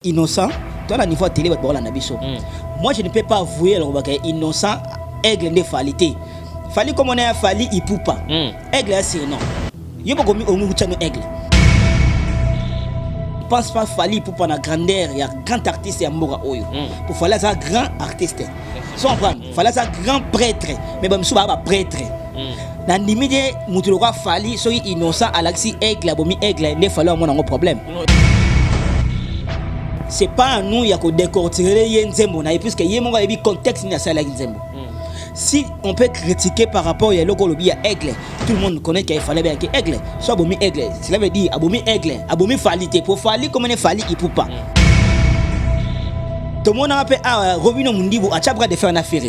Innocent, toi la niveau télé moi je ne peux pas avouer que innocent aigle ne falité. Fali comme on a fali il peut pas. Aigle c'est non. Yo pas comme on tient aigle. Pense pas fali pour la grandeur, il y a grand artiste ya mboka oyo. Pour fali ça grand artiste. Sans prendre, fali ça grand prêtre, mais bon souba pas prêtre. Na limite mutu lokwa fali so innocent Alexis aigle abomi aigle ne fali on a un problème. C'est pas à nous de décortiquer Yenzembo, puisque Yemo a eu contexte ni à ça Yenzembo. Si on peut critiquer par rapport à l'Okolobi à Aigle, tout le monde connaît qu'il fallait bien que Aigle soit abomi Aigle. Cela veut dire abomi Aigle, abomi falité. Pour fali comme on est fali, il peut pas. Tout le monde a appelé à Robino Mundibu à Chabra de faire une affaire.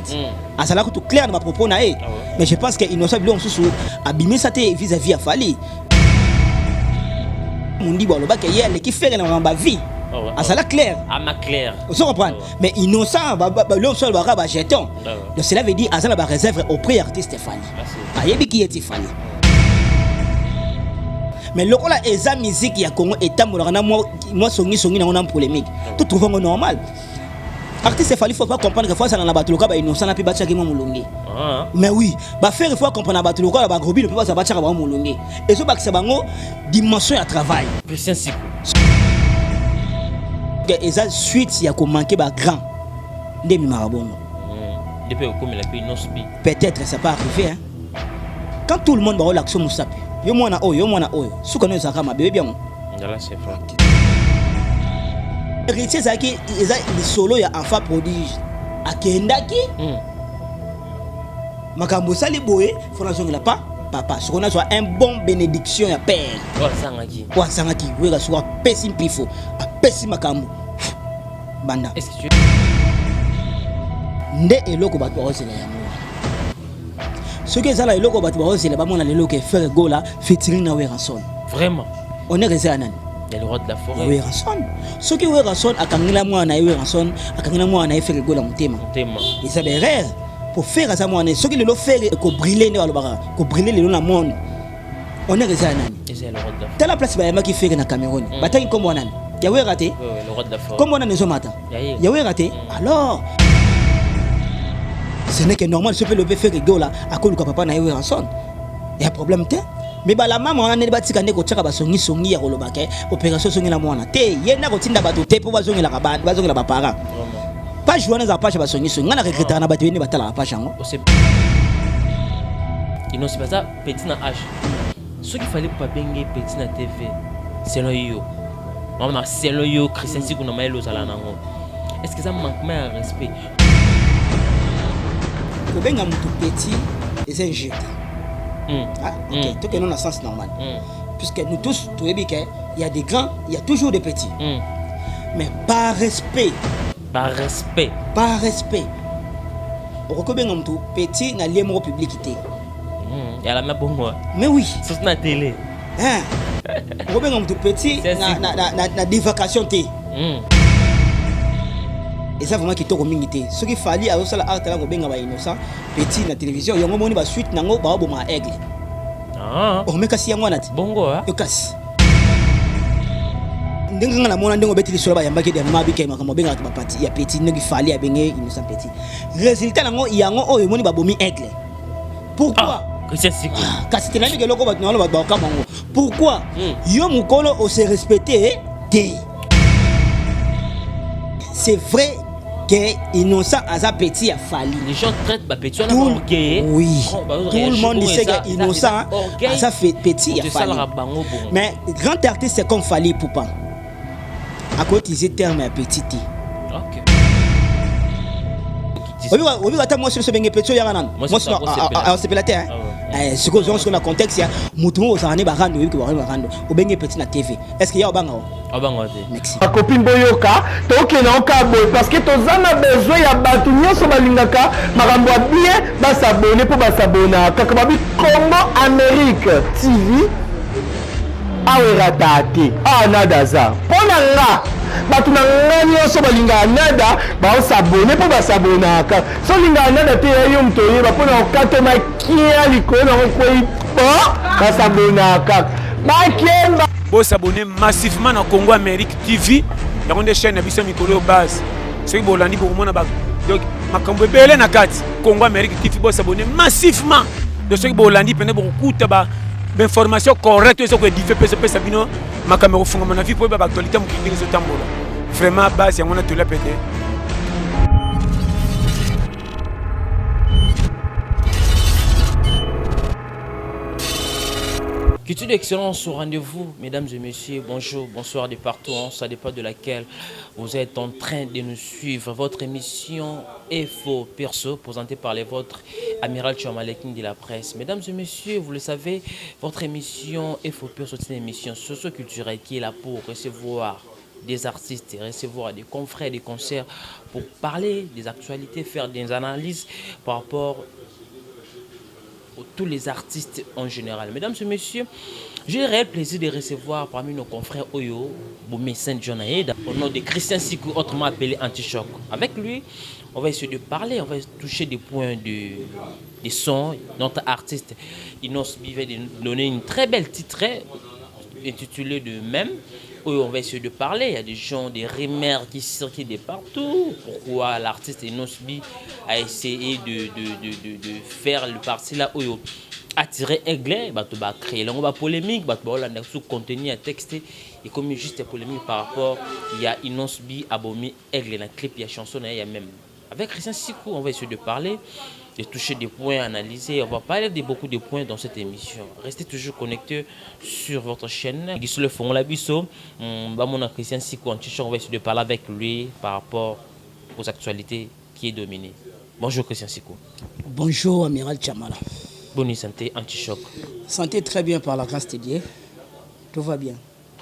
À ça là tout clair dans ma propos naé. Mais je pense qu'il innocent bilon sous abîmer ça vis-à-vis à fali. Mundibu le bac hier qui fait dans ma vie. Ah ça là clair. Ah ma clair. Vous comprenez? Mais innocent l'homme seul va jeton. Donc cela veut dire à ça la réserve au prix artiste Fali. Ah yebi qui est Fali. Mais le là eza musique ya Congo état moi songi na on a polémique. Tout trouvons normal. Artiste Fali faut pas comprendre que fois ça dans la batuluka ba innocent na pi bacha ki mo mulungi. Mais oui, ba faire il faut comprendre ba batuluka ba grobi ne peut pas ça bacha ba mulungi. Et so ba que c'est bango dimension à travail. Précis. Et ça suite il y a qu'on manquer ba grand ndemi marabono depuis comme la pays nospi peut-être ça peut arriver hein quand tout le monde va l'action musapi yo mwana oyo sous connaît ça kama bébé bien là c'est vrai héritier ça qui eza li solo ya enfant prodige akendaki makambo sali boye fondation la pas papa ce qu'on a soit un bon bénédiction ya père wa sangaki we ga soit pessim pifo a pessim makambo banda est-ce que tu nde eloko bato bazela yango ce que ça là eloko bato bazela ba mona lelo ke faire gola featuring na Weranson vraiment on est resté anan il y a le roi de la forêt Weranson ce que Weranson akangila mwana Weranson akangila mwana faire gola mutema et ça des rare pour faire ça mwana ce que le faire ko briller ne balobaka ko briller le na monde on est resté anan et c'est le roi de la forêt tala place ba yama ki faire na Cameroun batangi comme anan Yahweh raté. Le roi de la forêt. Comment on a les matin? Yahweh raté. Alors, ce n'est que normal. Je peux le faire rigoler là. À cause du papa na Yahweh rançon. Il y a problème te. Mais bah la maman on a des bâtis quand on tient à songi à rolobake. Opération songi la moana. Te. Yéna rotinda bateau te pour bazongi la rabat, bazongi la papara. Pas jouer dans la page à songi songi. On a regretté na bateau ni batala la page en. Il n'ose pas ça. Petit na H. Ce qu'il fallait pas bengue petit na TV. C'est le yo. Maman c'est le yo Christian si kuna maelo zala nango. Est-ce que ça manque de respect? Ko benga mutu petit et c'est jeté. Ah OK, tout que non dans sens normal. Puisque nous tous tout est bien il y a des grands, il y a toujours des petits. Mais par respect. Par respect. Par respect. Ko benga mutu petit na liemo publicité. Il y a la même bongo. Mais oui, sur la télé. Hein? Robin comme tout petit na divagation té. Et ça vraiment qui to communauté. Ce qui fallait à ça la art là Robin ba innocent petit na télévision yango moni ba suite nango ba boma aigle. On me kasi yango nati. Bongo hein. Yo kasi. Ndenga na mona ndengo betili sola ba yamba ke de na mabike makambo benga to ba parti ya petit ndengi fallait abenga innocent petit. Résultat nango yango oyo moni ba bomi aigle. Pourquoi? Pourquoi yo mukolo on se respecter c'est vrai que innocent asa petit a fallu les gens traitent ba petit on a orgueil oui tout le monde sait que innocent asa fait petit a fallu mais grand artiste c'est comme Fali Ipupa à quoi utiliser terme petit OK obi wata moi sur ce bengue petit ya nan moi c'est pelaté hein ce que on a contexte ya mutu mo osane ba rando yiki ba rando o bengue petit na TV est-ce qu'il y a obanga merci a copine boyoka to kena okabo parce que tozana besoin ya batu nyoso balingaka makambo bien ba s'abonner pour ba s'abonner kaka babi Congo Amérique TV awera date anadaza pona nga batu na ngani oso balinga nada ba s'abonner pour ba s'abonner ka so linga nada te yo mtoye ba pona okato makia likona ko ba s'abonner ka ba kemba Vous s'abonnez massivement à Congo Amérique TV yango nde chaîne na biso mikolo oyo base soki bolandi bokomona donc makambo ebele na kati Congo Amérique TV bosabone massivement de soki bolandi pene bokokuta bainformation correcte oyo ezokoedife mpe ezopesa bino makambo ekofungama na vie mpo oyeba baactualité mokili ndenge ezotambola vraiment base yango na tolia pete. Culture d'excellence au rendez-vous, mesdames et messieurs, bonjour, bonsoir de partout, ça dépend de laquelle vous êtes en train de nous suivre. Votre émission Info Perso, présentée par les vôtres, Amiral Tchouamalekin de la presse. Mesdames et messieurs, vous le savez, votre émission Info Perso, c'est une émission socio-culturelle qui est là pour recevoir des artistes, recevoir des confrères, des concerts, pour parler des actualités, faire des analyses par rapport tous les artistes en général. Mesdames et messieurs, j'ai le réel plaisir de recevoir parmi nos confrères Oyo, Boumé Saint-John Aïda, au nom de Christian Sikou, autrement appelé Antichoc. Avec lui, on va essayer de parler, on va toucher des points de son. Notre artiste, Inos Bivet, donner une très belle titre intitulée de Même. On va essayer de parler. Il y a des gens, des rimeurs qui circulent de partout. Pourquoi l'artiste Inosbi a essayé de faire le parti là où attirer Aigle, bah créer la polémique, bah sous contenu à texte et comme juste polémique par rapport il y a Inosbi Abomi Aigle dans le clip, il y a chanson il y a même. Avec Christian Sikou, on va essayer de parler, de toucher des points, analyser. On va parler de beaucoup de points dans cette émission. Restez toujours connectés sur votre chaîne. Le fond la biso, mon Christian Sikou, on va essayer de parler avec lui par rapport aux actualités qui est dominées. Bonjour Christian Sikou. Bonjour Amiral Chamala. Bonne santé, Antichoc. Santé très bien par la grâce de Dieu. Tout va bien.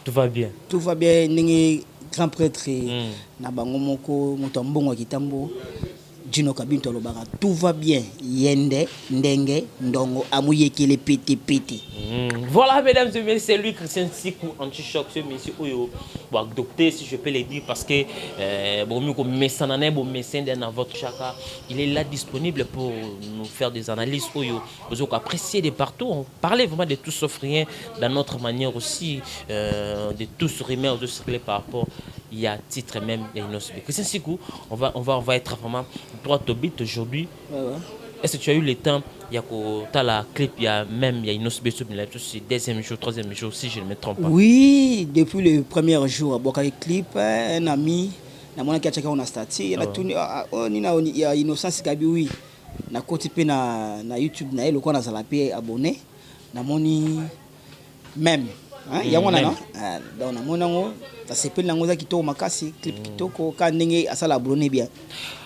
Tout va bien. Tout va bien. Grand prêtre na bango moko motombongo kitambo Dino Kabinto lobaka tout va bien yende ndenge ndongo amuyekele pete. Voilà mesdames et messieurs, c'est lui Christian Sikou Antichoc, ce monsieur Oyo. Bon docteur si je peux le dire parce que bon mieux comme médecin dans votre chaka, il est là disponible pour nous faire des analyses Oyo. Vous avez apprécié de partout, on parlait vraiment de tout sauf rien dans notre manière aussi de tous rimer de circuler par rapport il y a titre même d'Inosbi. Christian Sikou, on va être vraiment droit au but aujourd'hui. Ouais. Est-ce que tu as eu le temps, il y a la clip, il y a Inosbi sur le deuxième jour, troisième jour, si je ne me trompe pas. Oui, depuis le premier jour, à le clip, un ami, on a starté, il y a Innocence Gabi, oui, na côté na YouTube, na le a zalapé abonné, na moni même. Il y a un ça s'appelle la Kitoko Makasi, clip Kitoko, quand à ça la brûlé bien.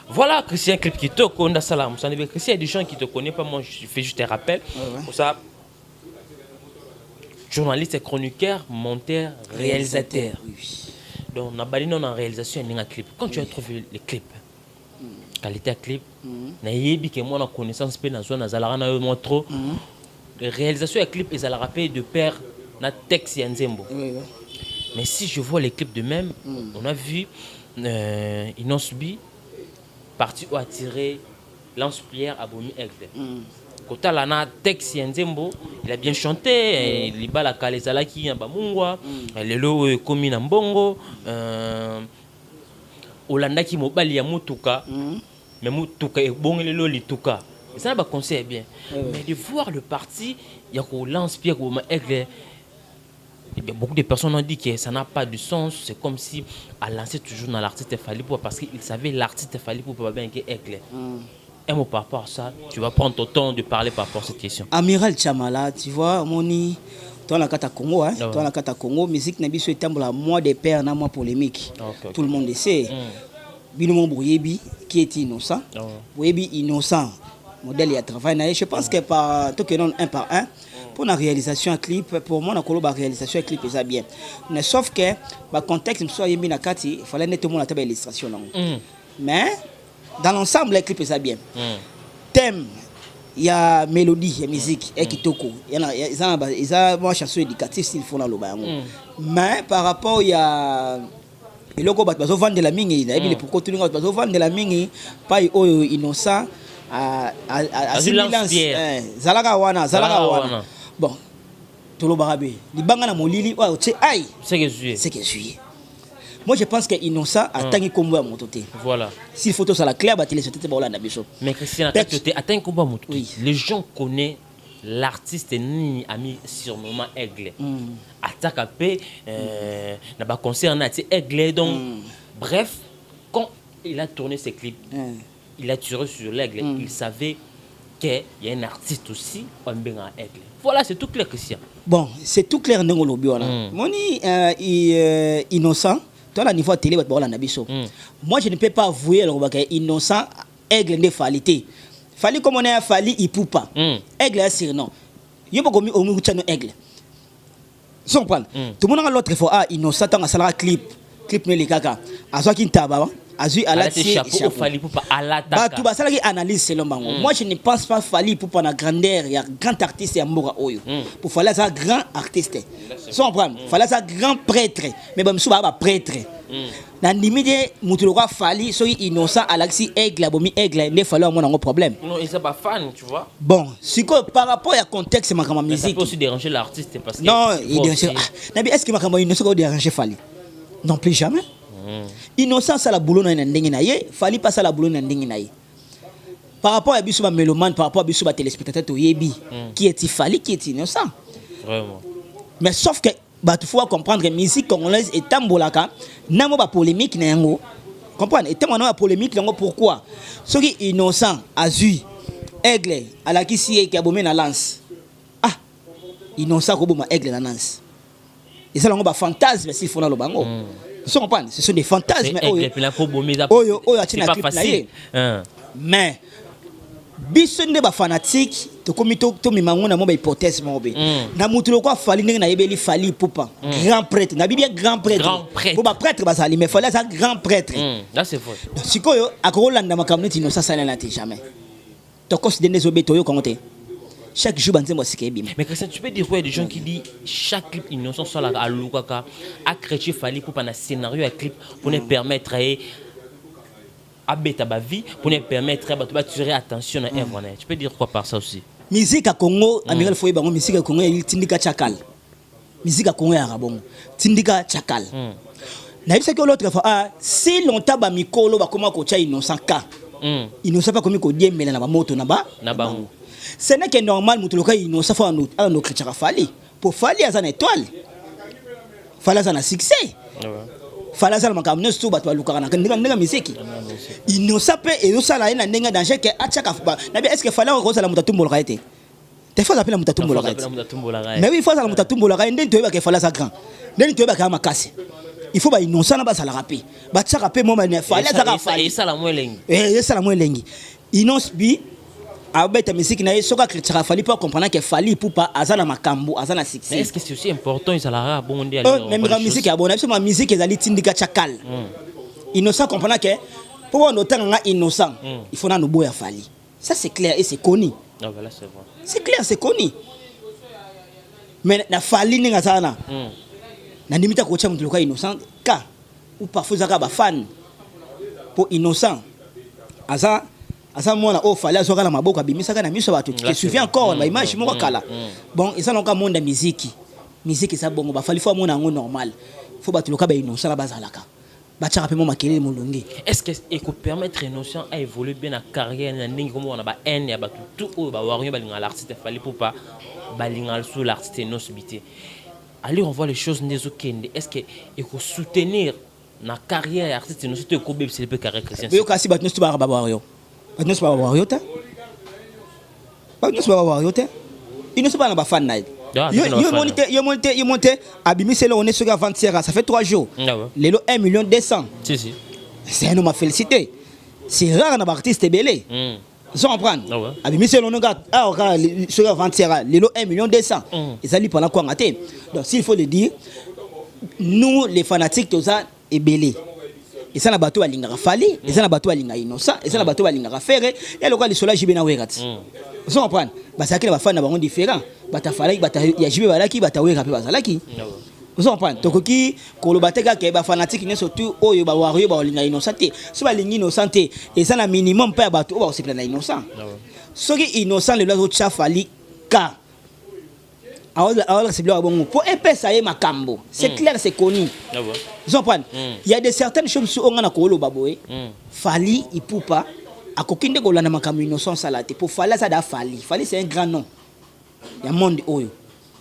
Voilà, Christian, clip Kitoko, on a ça là. Christian, il y a des gens qui ne te connaissent pas, moi je fais juste un rappel. Pour ça, journaliste, chroniqueur, monteur, réalisateur. Donc, on a balayé en réalisation un clip. Quand tu as trouvé le clip, qualité clip, na yebi que moi, on a connaissance, pe na zone, na moi trop. Réalisation et clip, ils ont rappelé de père. Na texte Yanzembo. Mais si je vois les clips de Même, on a vu Inosbi parti où attirer Lance-Pierre à Bomi Aigle. Quand on a texte Yanzembo, il a bien chanté, il bat la Kalezala qui a Bamungwa, le lo komi na mbongo, Olanda qui mobali ya mutuka, mais mutuka et bon le lo lituka. Ça va conseiller bien. Mais de voir le parti, il y a Lance-Pierre à Bomi Aigle. Beaucoup de personnes ont dit que ça n'a pas de sens. C'est comme si à lancer toujours dans l'artiste Fali pour parce qu'il savait l'artiste Fali pour pas bien qu'il est clair. Un mot par rapport à ça, tu vas prendre ton temps de parler par rapport à cette question. Amiral Chamala, tu vois, moni, toi la carte Congo, hein, toi la carte Congo, musique n'a pas été la moi des pères n'a moi polémique. Tout le monde le sait. Binomon Bouyebi qui est innocent. Bouyebi innocent. Modèle et travail. Je pense que par tout que non un par un. Pour la réalisation à clip, pour moi, la réalisation à clip, c'est bien. Mais sauf que, le contexte, il fallait nettement la table illustration. Mais, dans l'ensemble, le clip, c'est bien. Thème, il y a mélodie, il y a musique, il y a kitoko. Il y a une chanson éducative s'il faut dans le bain. Mais, par rapport, il y a. Il y a vendre de la mine, il y a pourquoi tu vendre de la mine, pas innocent. Zalaga wana. Bon, tout le barabé. Les bangana molili, c'est que juillet. Moi je pense que innocent attend qu'il combat à mon côté. Voilà. S'il faut tout ça la claire, bah télé c'était Holanda biso. Mais Christian attends combat mon côté. Les gens connaissent l'artiste Nini ami surnommé Aigle. Attaque à paix n'a pas concert na Aigle donc bref quand il a tourné ses clips il a tiré sur l'aigle il savait qu'il y a un artiste aussi on bien Aigle. Voilà, c'est tout clair Christian. Bon, c'est tout clair dans le lobby là. Moni innocent toi la niveau télé ba Holanda biso. Moi je ne peux pas avouer alors que innocent Aigle ne falité. Fali comme on a Fali Ipupa. Aigle est surnom. Yo pas comme au Mouchano Aigle. Sans prendre. Tout le monde a l'autre fois innocent dans la clip ne les kaka. Azo qui taba azu à la chapeau Fali Ipupa à la taka. Ba tout ba ça qui analyse selon bango. Moi je ne pense pas Fali Ipupa na grandeur, il y a grand artiste ya Mboka Oyo. Pour Fali ça grand artiste. Sans prendre. Fali ça grand prêtre. Mais ba msuba ba prêtre. Na limite mutuloko Fali so innocent Alexis Aigle bomi Aigle ne fallait avoir un problème. Non, il n'est pas fan, tu vois. Bon, si par rapport à contexte ma musique. Ça peut aussi déranger l'artiste parce que non, il dérange. Nabi est-ce que ma innocent va déranger Fali? Non plus jamais. Innocent ça la boulot na ndenge na ye, Fali pas ça la boulot na ndenge na ye. Par rapport à biso ba mélomane, par rapport à biso ba téléspectateur to yebi, qui est Fali, qui est innocent. Vraiment. Mais sauf que bah tu faut comprendre que musique congolaise est tambolaka, namo ba polémique na yango. Comprendre, et tellement na polémique yango pourquoi? Ce qui innocent azui Aigle ala kisi qui abomé na lance. Ah, innocent ko boma Aigle na lance. Et ça lango ba fantasme s'il faut na lo bango. Vous comprenez? Ce sont des fantasmes. C'est pas facile. Mais biso nde ba fanatique to komito to mimango na mo ba hypothèse mo be. Na mutulo kwa Fali ndenge na yebeli Fali Ipupa. Grand prêtre. Na bibia grand prêtre. Pour ba prêtre ba sali mais Fali ça grand prêtre. Là c'est faux. Sikoyo akolanda makamno tino ça ça na te jamais. To considérer les obeto yo kongote. Chaque jour, mais Christian, tu peux dire quoi? Il y a des gens qui disent chaque clip innocent soit là à Lukaka, à créer Fali pour un scénario à clip pour nous permettre à bêta ba vie, pour nous permettre à tirer attention à œuvre. Tu peux dire quoi par ça aussi? Musique à Congo, Amiral Foye bango musique à Congo, il tindika chakal. Musique à Congo ya rabongo, tindika chakal. Na yebisa que l'autre fois si longtemps ba mikolo ba comment ko cha innocent ka. Innocent pas comme ko diemela na ba moto na ba bango. Ce n'est que normal, Moutouloka, innocent, à nos chrétiens Fali. Pour Fali, il y a une étoile. Fali, il y a un succès. Fali, il y a un makamno, tout le monde a une musique. Innocent, et innocent, il y a un danger qui est à chaque fois. Est-ce que Fali, il y a un moutatumbo la réalité? Des fois, il y a un moutatumbo la réalité. Mais oui, il faut que moutatumbo la réalité. Il faut que Fali, il grand. Il faut que Makasi. Il faut que innocent, il faut que rapper. Il faut que rapper, moi, Fali, il faut que Fali. Et ça, la moins lengue. Et ça, la moins lengue. Innocent, abeta musique na soka critique Fali pas comprendre que Fali Ipupa azana makambo azana succès. Est-ce que c'est aussi important ils ala bon dia même la musique ya bonne ma musique ezali tindika chakal. Innocent comprendre que pour on autant nga innocent il faut na no boya Fali. Ça c'est clair et c'est connu. Ah voilà c'est vrai. C'est clair c'est connu. Mais na Fali ninga sana. Na limita ko cha mtu loka innocent ka ou parfois zaka ba fan pour innocent asa moi oh Fali azoka na maboko abimisaka na miso bato qui suffit encore ba image moko kala bon et ça donc monde musique ça bongo ba Fali faut mona ngo normal faut bato loka ba innocent la bazalaka ba tchaka pe mo makele molungi. Est-ce que et ko permettre innocent à évoluer bien na carrière na ndingi comme on a ba haine ya bato tout o ba wario ba linga l'artiste Fali pour pas ba linga sous l'artiste non subité. Allez on voit les choses ndezo kende. Est-ce que et ko soutenir na carrière artiste non c'est ko bébé c'est peu carrière Christian. Yo kasi bato stu ba wario. Nous ne sommes pas warrior. Nous ne sommes pas warrior. Ils ne sont pas fan. Yo monté. Abimi, on est sur avant-hier. Ça fait 3 jours. Les lots 1 200 000. Si. C'est un homme à féliciter. C'est rare un artiste belé. Ils en prennent. Abimi, on est sur avant-hier. Les lots 1 200 000. Ils allaient pendant quoi matin. Donc, s'il faut le dire, nous, les fanatiques, tout ça, est belé. Et ça na bateau à linga Fali, et ça na bateau à linga innocent, et ça na bateau à linga Ferré, et le quoi les sola jibé na wegati. Vous comprenez? Bah ça qui na fan na bango différent. Bata Fali, bata ya jibé balaki, bata wega pe bazalaki. Vous comprenez? Tokoki ko lo bateka ke ba fanatique ne surtout oyo ba wario ba linga innocent. So ba linga innocent et ça na minimum pas bateau ba se na innocent. So ki innocent le lo cha Fali ka. alors c'est bien bon pour épesa ye makambo c'est clair c'est connu ils comprennent il y a des certaines choses sur on a kolo baboé Fally Ipupa akokinde kolana makambo innocent salate pour Fally ça da Fally c'est un grand nom il y a monde oyo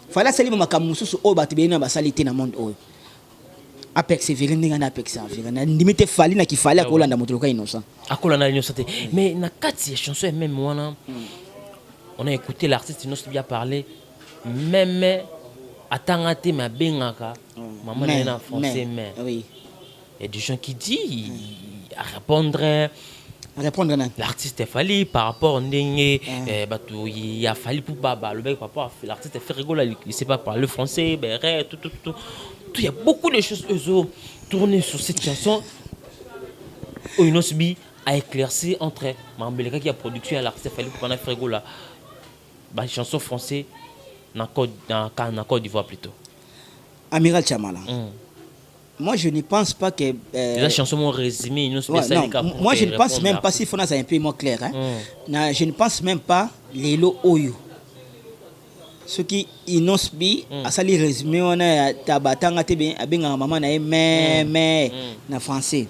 Fally c'est les makambo susu o batibena basalite na monde oyo a persévérer ndinga na persévérer na limite Fally na ki Fally akolanda motoloka innocent akolanda innocent mais na kati ya chanson même wana on a écouté l'artiste Innocent bien parler même atangate ma bengaka maman est en français mais oui il y a des gens qui disent à répondre l'artiste Fally par rapport ndenge bato il a fallu pour baba le mec papa l'artiste fait rigoler il sait pas parler français tout il y a beaucoup de choses tournées sur cette chanson où Innocent a éclairci entre Mambeleka qui a production et l'artiste Fally pour faire rigoler la chanson française dans Côte d'Ivoire plutôt. Amiral Chamala. Moi je ne pense pas que la chanson mon résumé moi je ne pense même pas si faut un peu moins clair hein. Je ne pense même pas les lots oyo. Ce qui Innocent a sali résumé on a tabatanga te bien abenga maman na mais na français.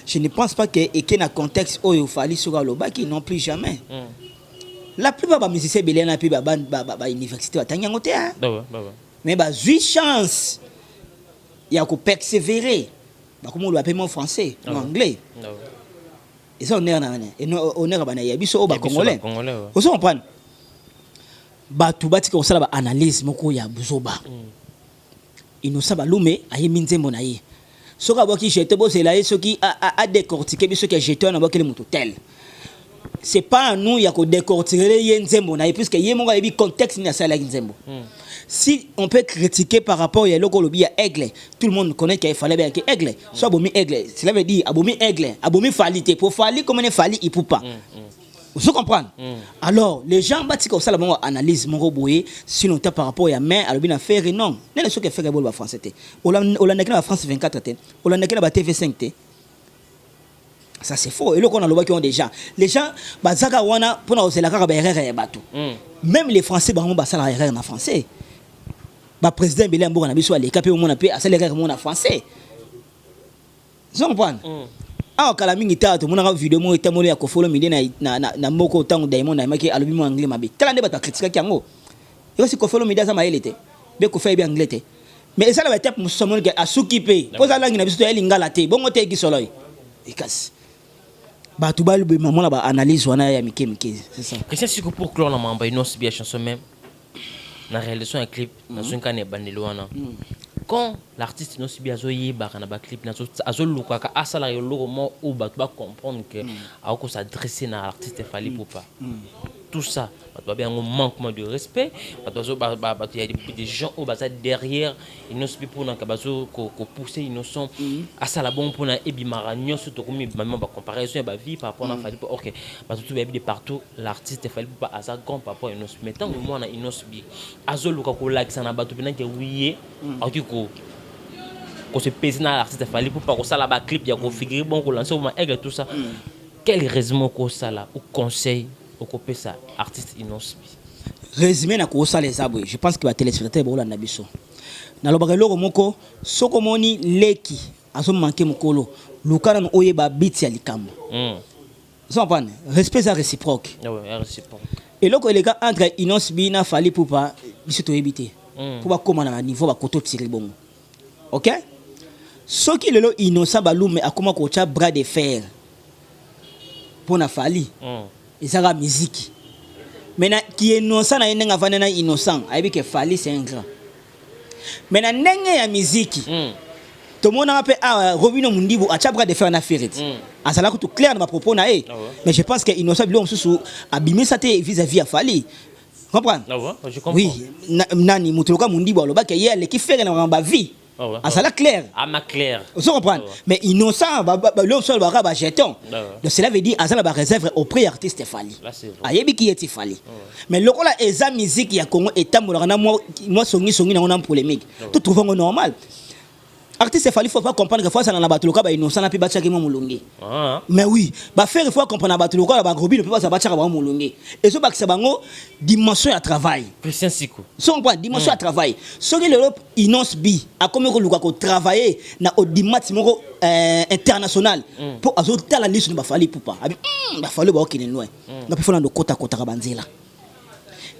Je ne pense pas que et na contexte oyo Fally sur le bac non plus jamais. La plupart des musiciens belé na pi ba université batanyango te hein. Mais ba 8 chance il y a qu'on persévérer ba comme on l'appelle en français en anglais. Et ça on est bana ya biso ba congolais. Vous comprenez? Ba tu bati ko sala ba analyse moko ya buzoba. Innocent balume aye minzembo na ye. Soka boki jeté bo c'est là ce qui a décortiqué biso que jeté na boki le mototel. C'est pas à nous il y a que décortiquer yenzembo na puisque yemonga yebi contexte ni ça la nzembo. Si on peut critiquer par rapport à l'okolobi à Aigle, tout le monde connaît qu'il fallait bien que Aigle soit abomi Aigle, cela veut dire abomi Aigle, abomi Fally pour Fally comme on Fally Ipupa. Vous comprenez? Alors les gens bâti comme ça la bonne analyse mon roboé sinon par rapport à main à l'obina faire non. N'est ce que fait que français té. On la France 24 té. On la na TV5 té. Ça c'est faux et là qu'on a le qui ont déjà les gens bazaka wana pour na la kaka erreur ya bato même les français ba ba sala erreur na français ba président Belé Mboka na biso ale kapé mon appé à sala erreur mon na français vous comprenez ah kala mingi tato mon na vidéo mo etamoli ya ko follow midi na moko tango Diamond na maki alobi mo anglais mabe tala nde bata critiquer kango yo si ko follow midi za maelete be ko fait bien anglais te mais ça la tête mo somon ke asukipe ko za langi na biso ya lingala te bongo te gisoloi ikas ba tu balu maman la ba analyse wana ya mike c'est ça Christian Siku pour clore na mamba Innocent bien chanson même na réalisation un clip na son kane bandelo wana quand l'artiste Innocent bien azoyi ba na ba clip na azoluka ka asala yo logo mo ou ba comprendre que a ko s'adresser na l'artiste Fally Ipupa tout ça ba bien un manquement de respect il y a des gens au bas derrière Innocent pour na kabazo ko pousser Innocent asala bon pour na ebimara nyonso to komi ba comparaison ba vie par rapport à Fally Ipupa OK ba tout ba de partout l'artiste Fally Ipupa asa grand par rapport à Innocent mais tant que moi na Innocent bi azoluka ko like sana ba tout bina ke wiye akiko ko se pèse na l'artiste Fally Ipupa ko sala ba clip ya ko figurer bon ko lancer au aigle tout ça quel raisonnement ko sala ou conseil au copé ça artiste Innocent résumé na ko sala les abwe je pense que ba téléspectateur ba olanda biso na lobaka loko moko soko moni leki aso manquer mokolo lukana no oyeba beat ya likambo ça prend respect ça réciproque réciproque et loko les gars entre Innocent na Fally Ipupa biso to ebité pour ba comment na niveau ba koto tirer bon OK ce qui le Innocent balume akoma ko cha bras de fer pour na Fally et ça la musique maintenant qui est innocent na nenga vanena innocent aibi que Fally c'est un grand maintenant nenga ya musique tout le monde a fait Robino Mundibu a chabra de faire na ferret à ça là tout clair dans ma propos na mais je pense que innocent bilon sous abîmer ça vis-à-vis à Fally comprendre je comprends oui nani mutuloka Mundibu aloba que yele qui fait na ba vie à ça là clair ma clair vous comprenez mais innocent l'homme seul ba jeton donc cela veut dire à ça la réserve au prix artiste Fally ayebi qui est Fally mais lokola eza musique ya Congo etambola na moi songi na on polémique tout trouvons normal artiste fali faut pas comprendre que fois ça na batuluka ba innocent na pi batcha ki mo mulungi mais oui ba faire il faut comprendre batuluka ba Robino peut pas ça batcha ba mulungi et so ba ki bango dimension à travail Christian Siku son point dimension à travail so que l'Europe innonce bi a comme ko luka ko travailler na audimat moko international pour azo tala liste ba fali pour pas ba fali ba okine loin na pe fona de kota kota ka banzela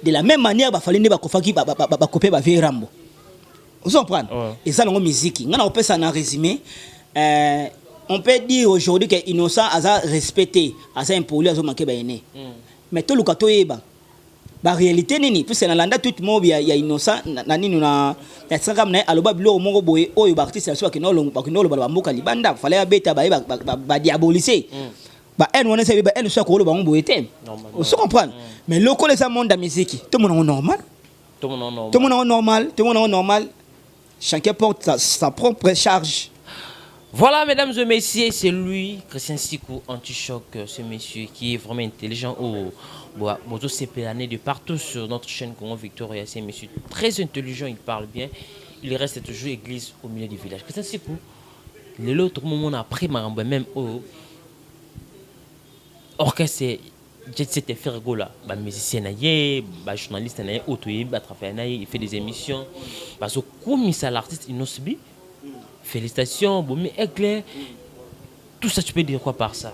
de la même manière ba fali ne ba kofaki ba copier ba vie rambo. Vous comprenez? Et ça, la musique. On peut ça en résumé. On peut dire aujourd'hui que innocent a respecté, a impoli, a manqué baïné. Mais tout le cas, la réalité nini. Puis c'est dans l'anda tout le monde il y a innocent. Nani nous na. C'est comme na aloba bilo mongo boye. Oh, artiste c'est soit que non le ba mboka libanda. Fallait abeta ba diaboliser. Ba en on essaie ba en soit ko le ba mboye te. Vous comprenez? Mais le ko les monde de musique. Tout le monde normal. Tout le monde normal. Chacun porte sa propre charge. Voilà, mesdames et messieurs, c'est lui, Christian Siku, anti-choc, ce monsieur qui est vraiment intelligent. C'est plané de partout sur notre chaîne Congo Victoria. C'est un monsieur très intelligent, il parle bien. Il reste toujours église au milieu du village. Christian Siku, l'autre moment après, même au orchestre. C'était faire gola, musicien naïe, journaliste naïe, auteur, travailleur naïe, il fait des émissions. Parce que comme ça l'artiste Inosbi, félicitations, bon mais éclair. Tout ça tu peux dire quoi par ça?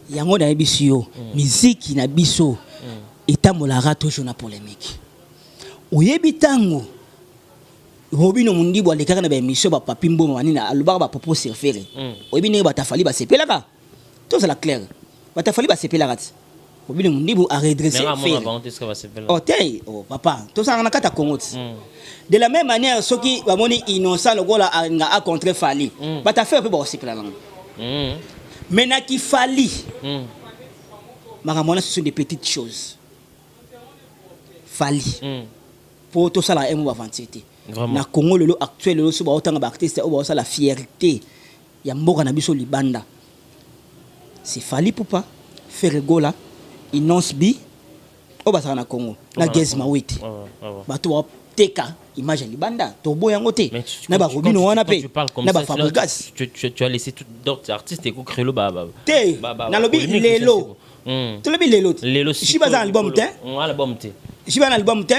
Yango na bisio, musique na biso, etamolara toujours na polémique. Oyebi tango. Robino mundi bo lekaka na ba émission ba papimbo mani na alobaka ba popo surfer. Oyebi ne ba tafali ba sepelaka. Tout ça la clair. Ba tafali ba sepelaka. Robino Mundibu a redressé. Oh papa, tout ça on a kata Congo. De la même manière, ceux qui va moni innocent le gola a contre Fali. Ba ta fait peu ba aussi plan. Maintenant qui Fali. Maramona ce sont des petites choses. Fali. Pour tout ça la aime avancer. Na Congo le actuel le so ba autant ba artiste ou ba ça la fierté. Ya mboka na biso libanda. C'est Fali pour pas faire gola. Innonce bi o basaka na Congo na Gezma witi bato wa teka image libanda to boyango te na ba Robino wana pe na ba Fabregas tu as laissé tout d'autres artistes et créer le baba te na lobi lelo to lobi lelo si bazan album te si bazan album te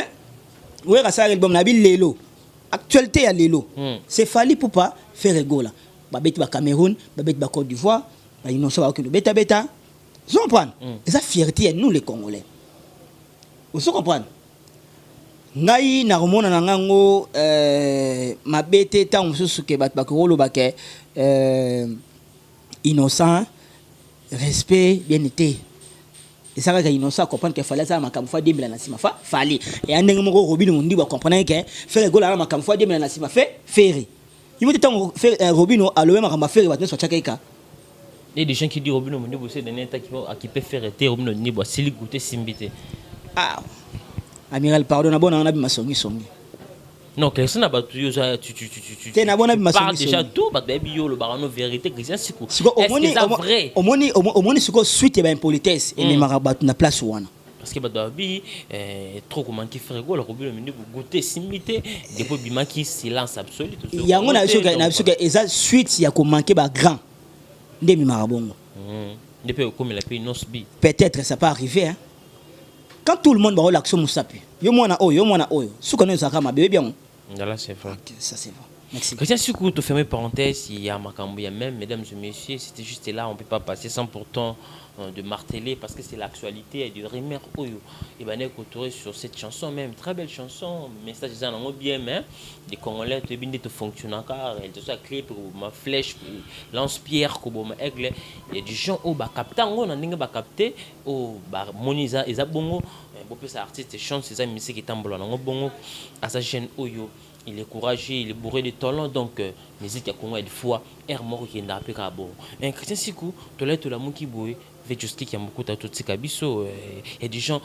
ouais ka sa album na bi lelo actualité ya lelo c'est Fali pour pas faire rigola ba beti ba Cameroun ba beti ba Côte d'Ivoire ba innocent ba okino beta vous comprenez? Et ça fierté nous les Congolais. Vous comprenez? Ngai na romona na ngango ma bete ta mususu ke bat bakolo bake innocent respect bien été. Et ça que innocent comprendre que fallait ça makamfa 2000 na sima fa fallait. Et andenge moko Robino Mundi ba comprendre que faire gola na makamfa 2000 na sima fait ferry. Il me dit tant Robino a le même makamba ferry batne so chakaika. Il y a des gens qui disent Robino Monibo c'est des états qui peuvent faire été Robino Monibo c'est lui goûter simbité. Ah, amiral pardon na bona na bi masongi songi. Non, que ça n'a pas tu parles déjà tout bah baby yo le barano vérité Christian Siku. Omoni siko suite ba impolitesse et même rabat na place wana. Parce que babi trop comment qui ferait go le Robino Monibo goûter simbité depuis bima qui silence absolu tout ça. Yango na biso que eza suite ya ko manquer ba grand. Ndemi marabongo. Depuis comme il a payé Nosbi. Peut-être ça peut arriver hein. Quand tout le monde va l'action Moussapi. Yo mona oyo. Sou connaît ça ma bébé bien. Là c'est vrai. OK, ça c'est vrai. Merci. Christian Siku, te fermer parenthèse, il y a Makambo, il y a même, mesdames et messieurs, c'était juste là, on ne peut pas passer sans pourtant de marteler parce que c'est l'actualité et de Rimer Oyo. Et bien, on est sur cette chanson même, très belle chanson, message bien, mais les Congolais, tu es bien de fonctionner car elle te soit clé pour ma flèche, lance-pierre, pour ma aigle. Il y a des gens qui ont capté, on a capté, au Moniza, et Zabongo, beaucoup d'artistes chantent, c'est ça, musique qui est en bongo, à sa chaîne Oyo. Il est courageux, il est bourré de talent, donc musique à Congo une fois air mort qui n'a pas qu'à bon. Un Christian Siku, tu l'as tout la mou qui bouille, fait juste qu'il y a beaucoup de tout kabiso et des gens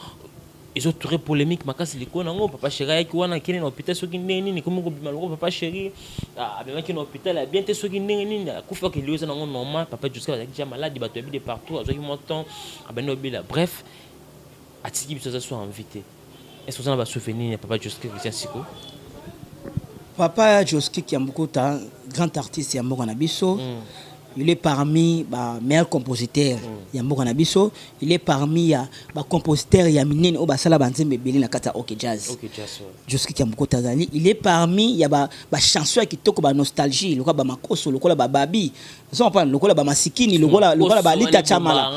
ils ont très polémique ma casse les connards papa chéri qui wana qui est dans l'hôpital ce qui n'est ni comme on papa chéri ah bien qui est dans l'hôpital a bien te ce qui n'est ni coup faut que lui ça non normal papa jusqu'à avec déjà malade il va tomber de partout avec mon temps ah ben no bila bref à ce qui ça soit invité est-ce que ça va souvenir papa jusqu'à Christian Siku. Papa Joski Kiambukuta, grand artiste Yamboka Nabiso. Il est parmi les meilleurs compositeurs Yamboka Nabiso. Il est parmi les compositeurs Yaminen au Basala Banzembe Beli na kata OK Jazz. Joski Kiambukuta Zali. Il est parmi les chansons qui toquent la nostalgie, le ba makoso, le ba babi. Ça on parle le ba masikini, le ba lita chamala.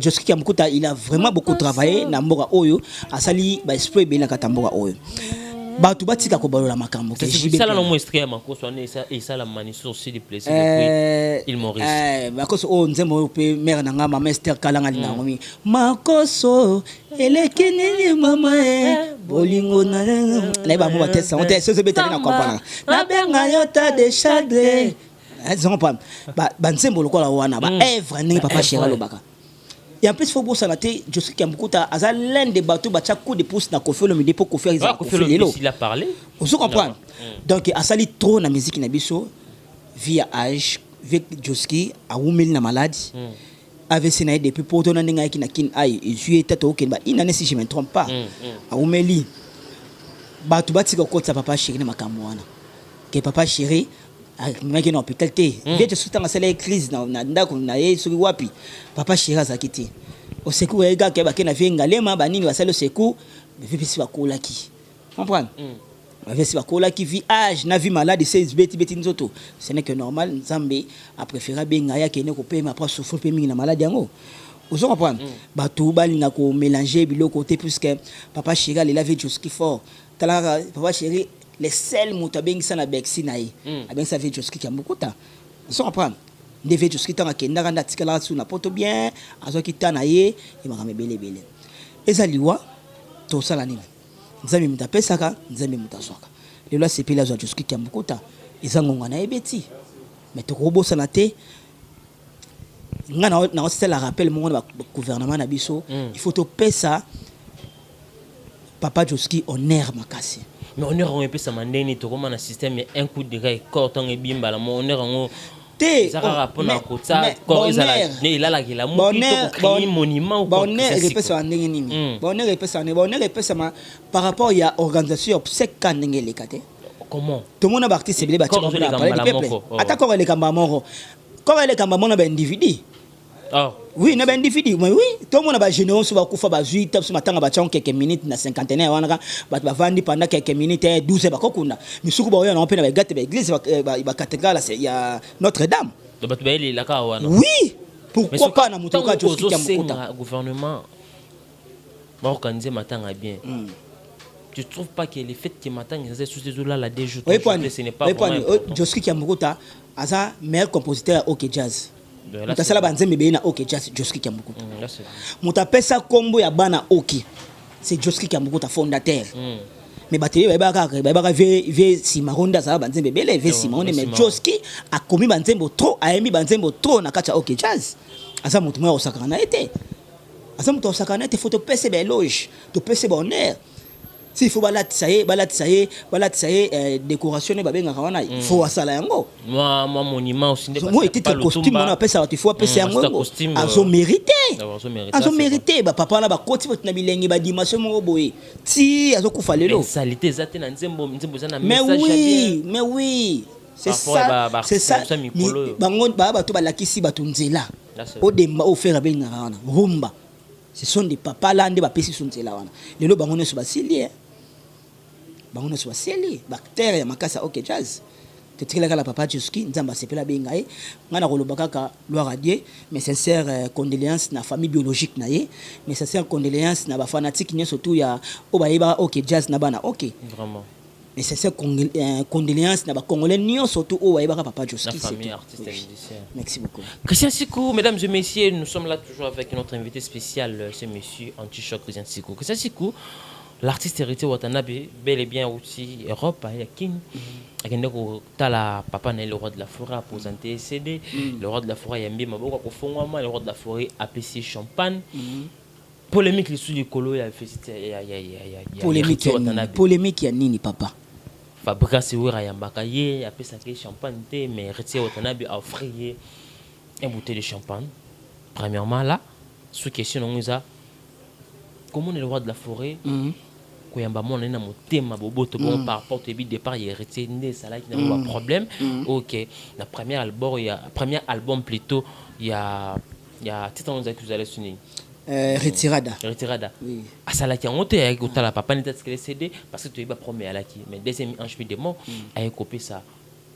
Joski Kiambukuta, il a vraiment beaucoup travaillé na mboka oyo, asali ba esprit Beli na kata mboka oyo. Batu batika ko balola makambo ke jibe sala no moistria makoso ane ça la maniso aussi de plaisir depuis il Maurice makoso o nzembo pe mère na ngama master kalanga lina ngomi makoso elekini mama bolingo na ba mo batesa on te se betali na comprendre na benga yota de chagre ezon pas ba nzembo lokola wana ba œuvre ndenge papa Chéra lobaka. Et en plus, il faut que Joski Kiambukuta a l'un des bateaux qui a coup de pouce dans Kofi Olomide pour Kofi Olomide. Il a parlé. Vous comprenez? Donc, il a sali trop la musique Nabiso via âge, avec Joski, a oumel na maladie. Avec Sénaï depuis pour donner un gars qui n'a qu'une aïe, et je suis au Kenya, il n'a pas si je ne me trompe pas. A oumeli. Bateau bâti au côté de papa chéri na makamouana. Que papa chéri. Maki na hôpital te vite souta ngasala crise na ndako na ye soki wapi papa Chéra zakiti au secours ya gars ke ba kena venga lema banini basalo secours vipi si bakolaki comprendre avec si bakolaki vi âge na vie malade 16 beti nzoto ce n'est que normal nzambe a préféré benga ya kene ko pema après souffrir pe mingi na malade yango vous comprenez batou balinga ko mélanger biloko te puisque papa Chéra il avait Joski fort tala papa Chéri les seuls motabeng sana bexi naï avec ça fait Joski Kiambukuta ils sont apprendre devait Joski tanga kenda randa tikala sous na poto bien azo kitana ye et mara mebele bele ezaliwa to sala nini nzambi mutapesaka nzambi mutasoka lelo c'est pila zo Joski Kiambukuta izangonga na ebeti mais to kobosa na te ngana na c'est la rappel mon gouvernement na biso il faut to pesa papa Joski honneur makasi. Mais on est un peu ça mandeni to comme un système un coup de gars corton et bimba la on est en te ça rapport à côté corps il a la la créer monument ou bonheur repese en nini bonheur repese ma par rapport il y a organisation obsèque kan ngeli kate comment tout le monde a participé les bâtiments pour parler du peuple attaquons les kamba moro comme les kamba mona ben individu. Oui, na ben individu, mais oui, tout le monde a généreux sur va kufa ba 8 top ce matin ba tchon quelques minutes na 51 wana ba vandi pendant quelques minutes 12 ba kokunda. Mais suku ba on peut na gâte ba église ba cathédrale c'est il y a Notre-Dame. De ba tubeli la ka wana. Oui, pourquoi pas na mutoka Joski Kiambukuta gouvernement ba organiser matin bien. Tu trouves pas que le fait que matin ils étaient sous ces eaux là la déjoute ce n'est pas vraiment Joski Kiambukuta asa meilleur compositeur OK Jazz. Mutasala banzembe be na OK Joski Kiambukuta. Mutapesa kombo ya bana OK. C'est Joski Kiambukuta fondateur. Mais bateli ba baka ve simaronda za banzembe bele ve simaronde mais Joski a commis banzembo trop a emi banzembo trop na kacha OK Jazz. Asa mutu mwa osakana na été. Asa mutu osakana na été faut to pese be éloge, to pese bonheur. S'il faut balatisa ye décoration ba benga wana il faut asala yango moi monument aussi moi était costume on appelle ça il faut appeler yango azo mérité ba papa na ba koti na bilenge ba dimension mo boye ti azo kufa lelo salité zate na nzembo za na message mais oui c'est ça bango ba to ba lakisi ba tunzela o demba o faire benga wana rumba ce sont des papas là nde ba pesi sunzela wana lelo bango ne so basili bango ne so basili bactérie ya makasa OK Jazz tetikela kala papa Joski nzamba sepela benga ye ngana koloba kaka gloire à Dieu mais sincère condoléances na famille biologique na ye mais sincère condoléances na ba fanatique nyoso tout ya obayeba OK Jazz na bana OK vraiment mais sincère condoléances na ba congolais nyoso tout obayeba papa Joski la famille artiste et musicien. Merci beaucoup Christian Sikou. Mesdames et messieurs, nous sommes là toujours avec notre invité spécial, ce monsieur Antichoc Christian Sikou. Christian Sikou, l'artiste héritier Watanabe, bel et bien aussi Europe, à Yakin. Tala papa n'est le roi de la forêt a présenté CD, le roi de la forêt Yambi Maboko Kofongwama, le roi de la forêt APC Champagne. Polémique les sous du colo il y a polémique ya nini papa Fabrica Sewera Yambaka ye a pesa que champagne té mais héritier Watanabe a offert une bouteille de champagne. Premièrement là, sous question on nous a comment est le roi de la forêt koyamba mona na motema boboto bon par rapport au départ il héritier né ça là qui n'a pas problème. OK. La premier album plutôt il y a titre on que vous allez sonner. Retirada. Oui. À ça là qui on te avec la papa n'était que les CD parce que tu es pas premier là qui mais deuxième en chemin de mots a copié ça.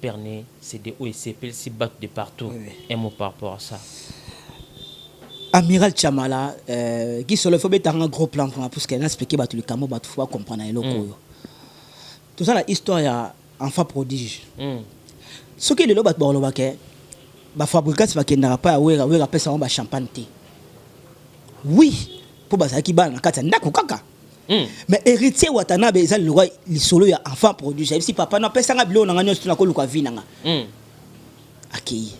Perné CD OSP si bat de partout. Un mot par rapport à ça. Amiral Chamala, qui se le fait mettre un gros plan parce qu'elle a expliqué tout le camo, il faut comprendre les locaux. Tout ça, la histoire, il y a un enfant prodige. Ce qui est le lot, le fabricant, c'est qu'il n'a pas à faire ça en champagne. Oui, pour ça qui bat dans la kaka. Mais héritier Watanabe, il solo il y a enfant prodige. Si papa n'a pas ça, il y a un peu de vie. Accueilli.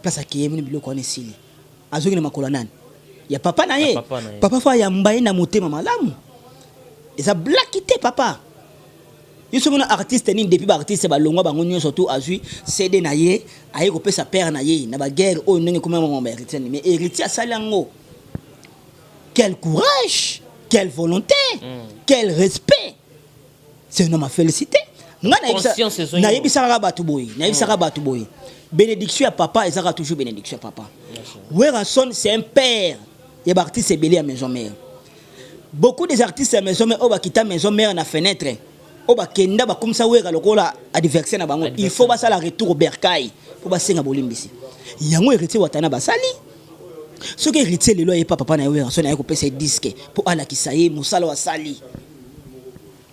Place accueilli, il y a un peu azoki na makolo nani ya papa na ye papa fa ya mbaye na motema malamu eza blackité papa yiso mona artiste ni depuis ba artiste ba longwa bango nyo surtout azui CD na ye aye ko pesa père na ye na ba guerre o ndenge comme mon héritier mais héritier salango quel courage quelle volonté quel respect c'est un homme à féliciter na yebisaka batu boy bénédiction à papa et ça toujours bénédiction à papa. Weranson c'est un père. Il y a des artistes belé à maison mère. Beaucoup des artistes à maison mère au bakita maison mère na fenêtre. Au bakenda ba comme ça wera lokola adversaire na bango. Il faut ba ça la retour au bercail. Faut ba senga bolimbisi. Yango héritier watana basali. Ce qui héritier le loi papa na Weranson a coupé ses disques pour ala kisaye musala wa sali.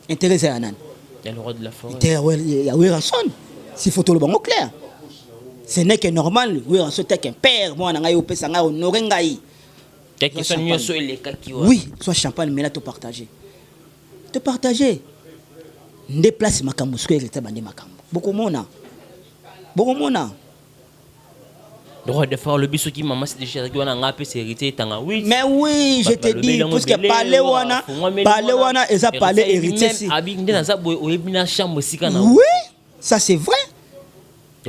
Intéressé à nan. Il y a le roi de la forêt. Il y a Weranson. Si photo le bango clair. Ce n'est que normal, oui, on se tait qu'un père, moi, on a eu un peu honoré. Oui, soit champagne, mais là, te partager. Te partager. Déplace ma cambo, ce que je ma cambo. Beaucoup mona. Le roi de faire le bisou qui m'a c'est déjà que on a appelé c'est hérité tanga oui. Mais oui, je te dis parce que parler wana et ça parler hérité si. Oui, ça c'est vrai.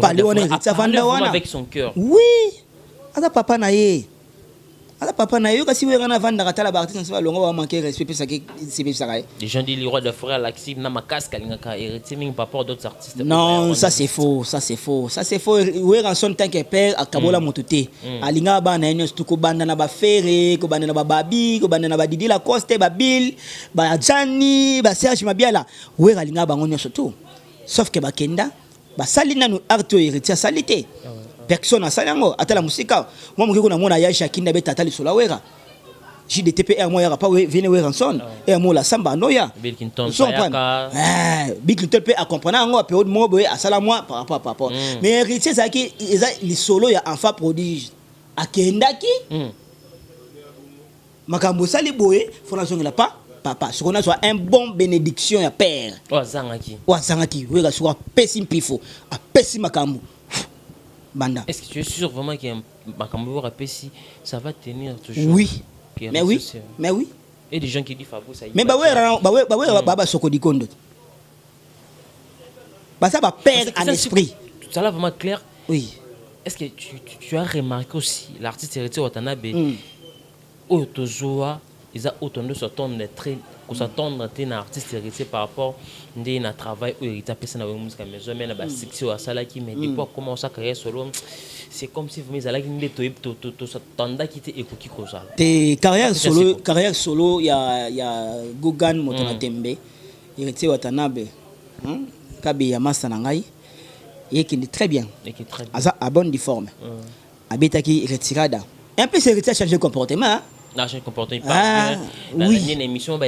Parler avec son cœur. Oui. Ada papa na ye. Kasi we ngana vanda katala ba artiste ça longo va manquer respect ça qui c'est ça. Les gens disent le roi de frère l'axi na makasque ngaka héritier mais pas rapport d'autres artistes. Non, ça c'est faux. We ranson tant que père akabola mototé. Alinga ba na nyos tuko banda na ba ferre, ko banda na ba babi, ko banda na ba Didi la Coste, ba Bill, ba Jani, ba Serge Mabiala. We alinga ba ngonyo surtout. Sauf que ba kenda basali nanu arte héritier salité personne a salango atala musika moi mukiko na mona ya shakinda beta atali sola wera JDTPR moi ya pas venir we ranson et moi la samba noya Bilkinton Bilkinton peut accompagner ngo période mo boy asala moi par rapport mais héritier ça qui les solo ya enfant prodige akendaki makambo sali boy fondation la pas papa ce qu'on a soit un bon bénédiction ya père wazangaki wega soit pessim pifo a pessim makambo banda. Est-ce que tu es sûr vraiment qu'il y a un makambo à pessi ça va tenir toujours? Oui. Mais oui. Et des gens qui disent Fabou ça. Mais baba sokodi kondo. Bah ça va perdre en esprit. Ça là vraiment clair. Oui. Est-ce que tu as remarqué aussi l'artiste héritier Watanabe Otozoa ils ont autant de s'attendre très qu'on s'attendre à un artiste héritier par rapport à un travail où il tape ça dans la musique maison mais la section à ça là qui mais depuis comment ça carrière solo c'est comme si vous me allez to s'attendre qui était écouté comme ça tes carrière solo il y a Gogan Motona Tembe héritier Watanabe Kabi Yamasa Nangai et qui est très bien à bonne forme Abetaki retirada un peu c'est héritier changer comportement l'argent comportement pas dans une émission par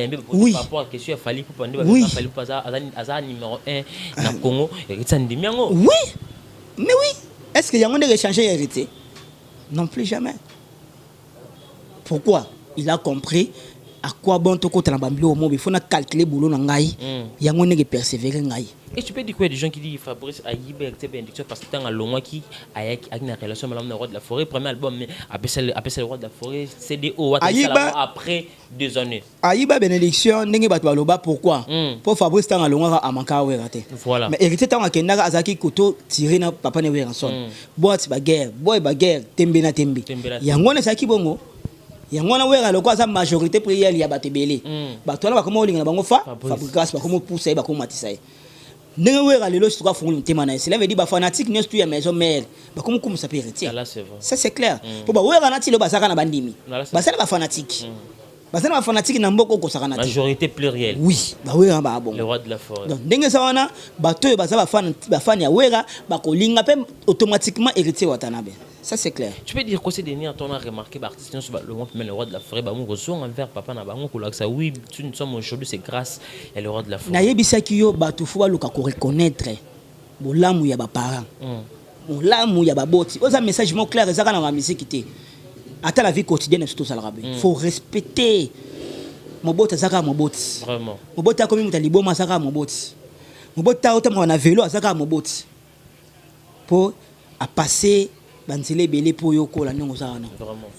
rapport à question fallait pour prendre fallait pas à numéro 1 dans Congo héritier ndimiango oui mais oui est-ce qu'il y a moyen de changer héritier non plus jamais pourquoi il a compris à quoi bon to ko trambambilo au monde il faut na calculer boulot na ngai ya ngone ke persévérer ngai. Et tu peux dire quoi des gens qui disent Fabrice Ayibe était bénédiction parce que dans un long qui a une relation avec le roi de la forêt premier album mais après le roi de la forêt CDO après 2 années. Ayiba bénédiction ndenge bato baloba pourquoi pour Fabrice dans un long a manka raté. Voilà. Mais hérité tant akenda azaki koto tirer na papa ne weranson. Boîte baguerre tembe na tembe. Ya ngone saki bongo yango na wera lokwa za majorité prière ya bato belé bato wana bakoma olinga na bango fabrikas bakoma poussa bakoma matisa ndenge wera lelo sitoka fungula mutema na cela veut dire ba fanatique nyonso tu ya maison mère bakoma kumisa pe héritier ça c'est clair po ba wera na ti lo basaka na bandimi basala ba fanatique basala ba fanatique na mboko ko saka na majorité plurielle oui ba wera ba bon le roi de la forêt donc ndenge sa wana bato yo basala ba fan ya wera bakolinga pe automatiquement héritier watanabe. Ça c'est clair. Tu peux dire que ces derniers temps on a remarqué l'artiste le monde le roi de la forêt bah mon ressort envers papa na bango ko ça oui tu nous sommes aujourd'hui c'est grâce et le roi de la forêt. Na yebisaki yo bato fo baluka ko reconnaître bolamu ya ba parents. Bolamu ya ba boti. Oza message mon clair ezaka na musique té. Ata la vie quotidienne surtout ça le faut respecter moboti azaka moboti. Vraiment. Moboti akomi mutaliboma azaka moboti. Moboti ta otama na vélo azaka moboti. Pour à passer banzele belé pour yoko la ndongo sana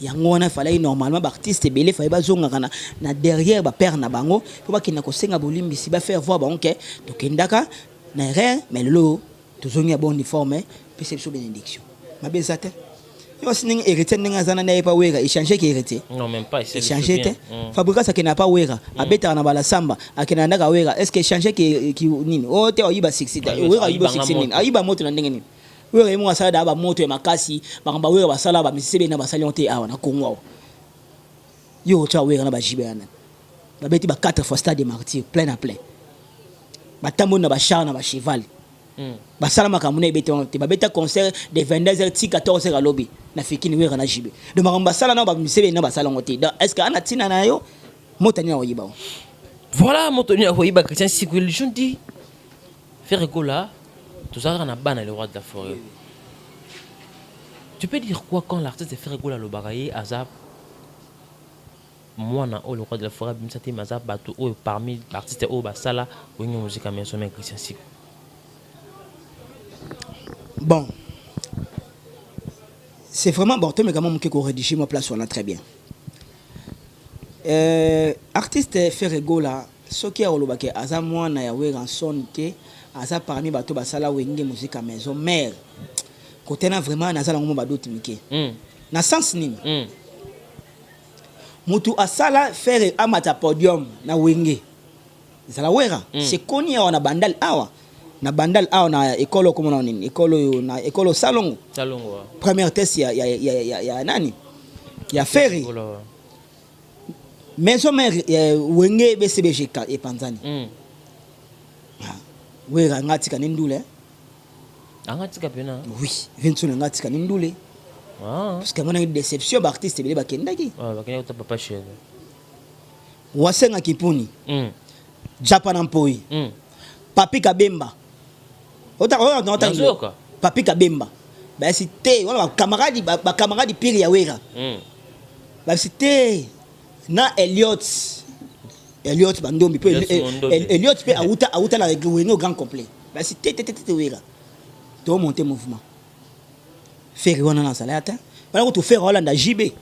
yango wana fallait normalement ba artiste belé fallait bazonga kana na derrière ba père na bango pour ba kina ko senga bolimbi si ba faire voir ba onke to kendaka na rien mais lo to zonga bon uniforme puis c'est sous bénédiction ma bezate yo sininga héritier ninga zana na pas wera échanger qui héritier non même pas échanger te fabrica ça qui n'a pas wera abeta na bala samba akina ndaka wera est-ce que échanger qui nini o te oyiba 60 wera oyiba 60 ayiba moto na ndenge nini wera mo asala da ba moto ya makasi bakamba wera basala ba misebe na basali onte awa na Congo yo cha wera na ba jibana ba beti ba 4 fois stade des martyrs plein à plein ba tambo na ba char na ba cheval basala makamuna ebete onte ba beta concert de 22h ti 14h à lobby na fikini wera na jibe de makamba basala na ba misebe na basala onte est-ce que ana tina na yo motani na oyiba voilà motoni na oyiba Christian Siku je dis faire écola. Tout ça, on a banni le roi de la forêt. Tu peux dire quoi quand l'artiste fait rigoler le bagaille Azap moi na le roi de la forêt bim sati mazap bato parmi l'artiste au basala ou une musique à maison Christian Siku. Bon. C'est vraiment bon mais quand même que rédiger ma place on a très bien. Artiste fait rigoler ce qui a au bagaille Azap moi na ya we ranson te asa parmi bato basala wenge musique à maison mère côté na vraiment na sala ngomo badoto mike na sens nini mutu asala faire amata podium na wenge sala wera c'est koni na bandal awa na école comme on nini école salongo première test ya nani ya faire maison mère wenge BCBG et Panzani wera ngatika nindule angatika pena oui Vincent ngatika nindule parce que mona déception ba artiste bele bakendaki bakenya ta papa chez wasenga kipuni Japan mpoi Papi Kabemba ota Papi Kabemba ba cité wala ba camarade pire ya wera ba cité na Elliot bandombi pe Elliot pe auta la réunion grand complet ba si tete wera to monter mouvement faire wana na salata bala ko to faire Hollande JB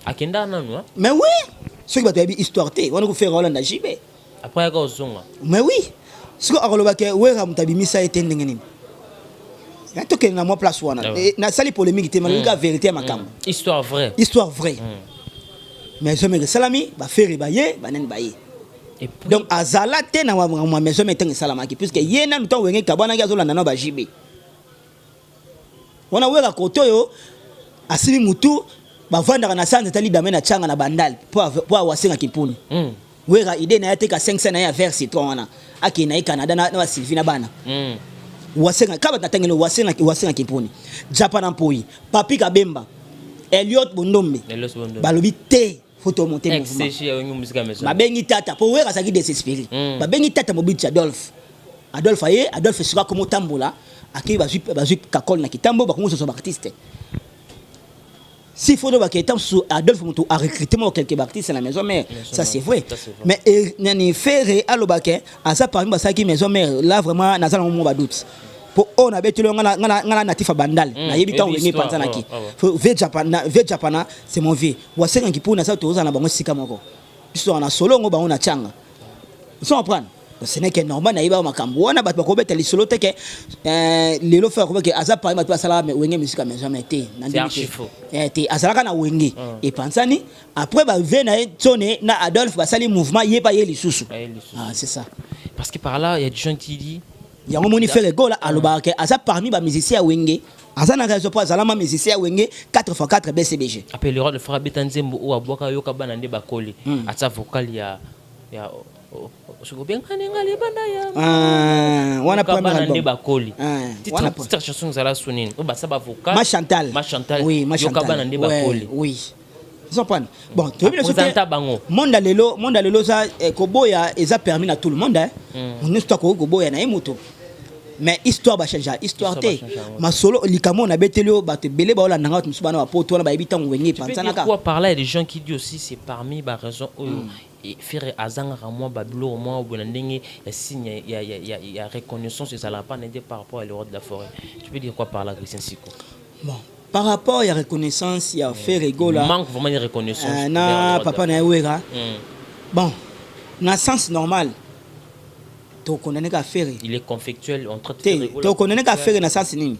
akenda nanu mais oui ce qui va te histoire te wana ko faire Hollande JB après ko zonga mais oui ce que akoloba ke wera mutabimisa etende ngeni na to ke na mo place wana na sali polémique te malika vérité makam histoire vraie mais je me salami ba faire baye banen baye donc azala te na ma maison meteng salama ki puisque yena nous temps wenge kabana ga zolanda na ba JB wana wera koto yo asimi mutu ba vanda na sante tali damena changa na bandal pour wasenga kipuni wera idée na yate ka 500 na ya vers citron wana akina Canada na Sylvie na bana wasenga kaba tatengelo wasenga kipuni Japan mpoi Papi Kabemba Elliot Bondombe balobi te photo monter mouvement babengi tata po wera saki désespéré babengi tata mobiti Adolphe sera comme tambola akei bazui kakol na kitambo bakongo so artiste si faut de baketam sous Adolphe mutu a recruté moi quelques artistes à la maison mère ça c'est vrai mais nani faire alobake asa parmi basaki maison mère là vraiment nazala mo ba doute pour on a betu ngala natif bandal na yebi taw ngi panzana ki ve japana c'est mon vie wasenga ki pour na sa toza na bango sika moko biso na solo ngo bango na changa so comprendre ce n'est que normal na iba makambo wana bato bakobeta lisolo te ke lelo faire que aza parmi bato basala mais wenge musique mais jamais été c'est archi faux te azalaka na wenge et pensani après ba vena tone na Adolphe basali mouvement yeba ye lisusu c'est ça parce que par là il y a des gens qui disent yango moni faire gola aloba ke aza parmi ba musiciens wenge aza na raison pour azalama musicien wenge 4x4 BCBG après le roi de frère Betanzembo ou aboka yoka bana nde bakoli ata vocal ya wana premier album bakoli titre chanson zala sonine o basa ba vocal ma Chantal oui ma Chantal yoka bana nde bakoli oui Zopane. Bon, tu veux le monde lelo ça koboya eza permis à tout le monde on histoire koboya na emoto mais histoire ba changer histoire te ma solo likamo na betelio ba te belé ba ola nanga tu subana ba poto na ba ebita ngwengi pansana ka quoi par là il y a des gens qui disent aussi c'est parmi ba raison et faire azanga moi babilo moi bonandenge il y a signe il y a reconnaissance et ça la pas n'aider par rapport à l'Europe de la forêt tu peux dire quoi par là Christian Siko bon par rapport à la reconnaissance il y a fait rigola manque vraiment de reconnaissance na papa na wera bon na sens normal to connaît qu'à faire il est conflictuel entre to connaît qu'à faire na sens nini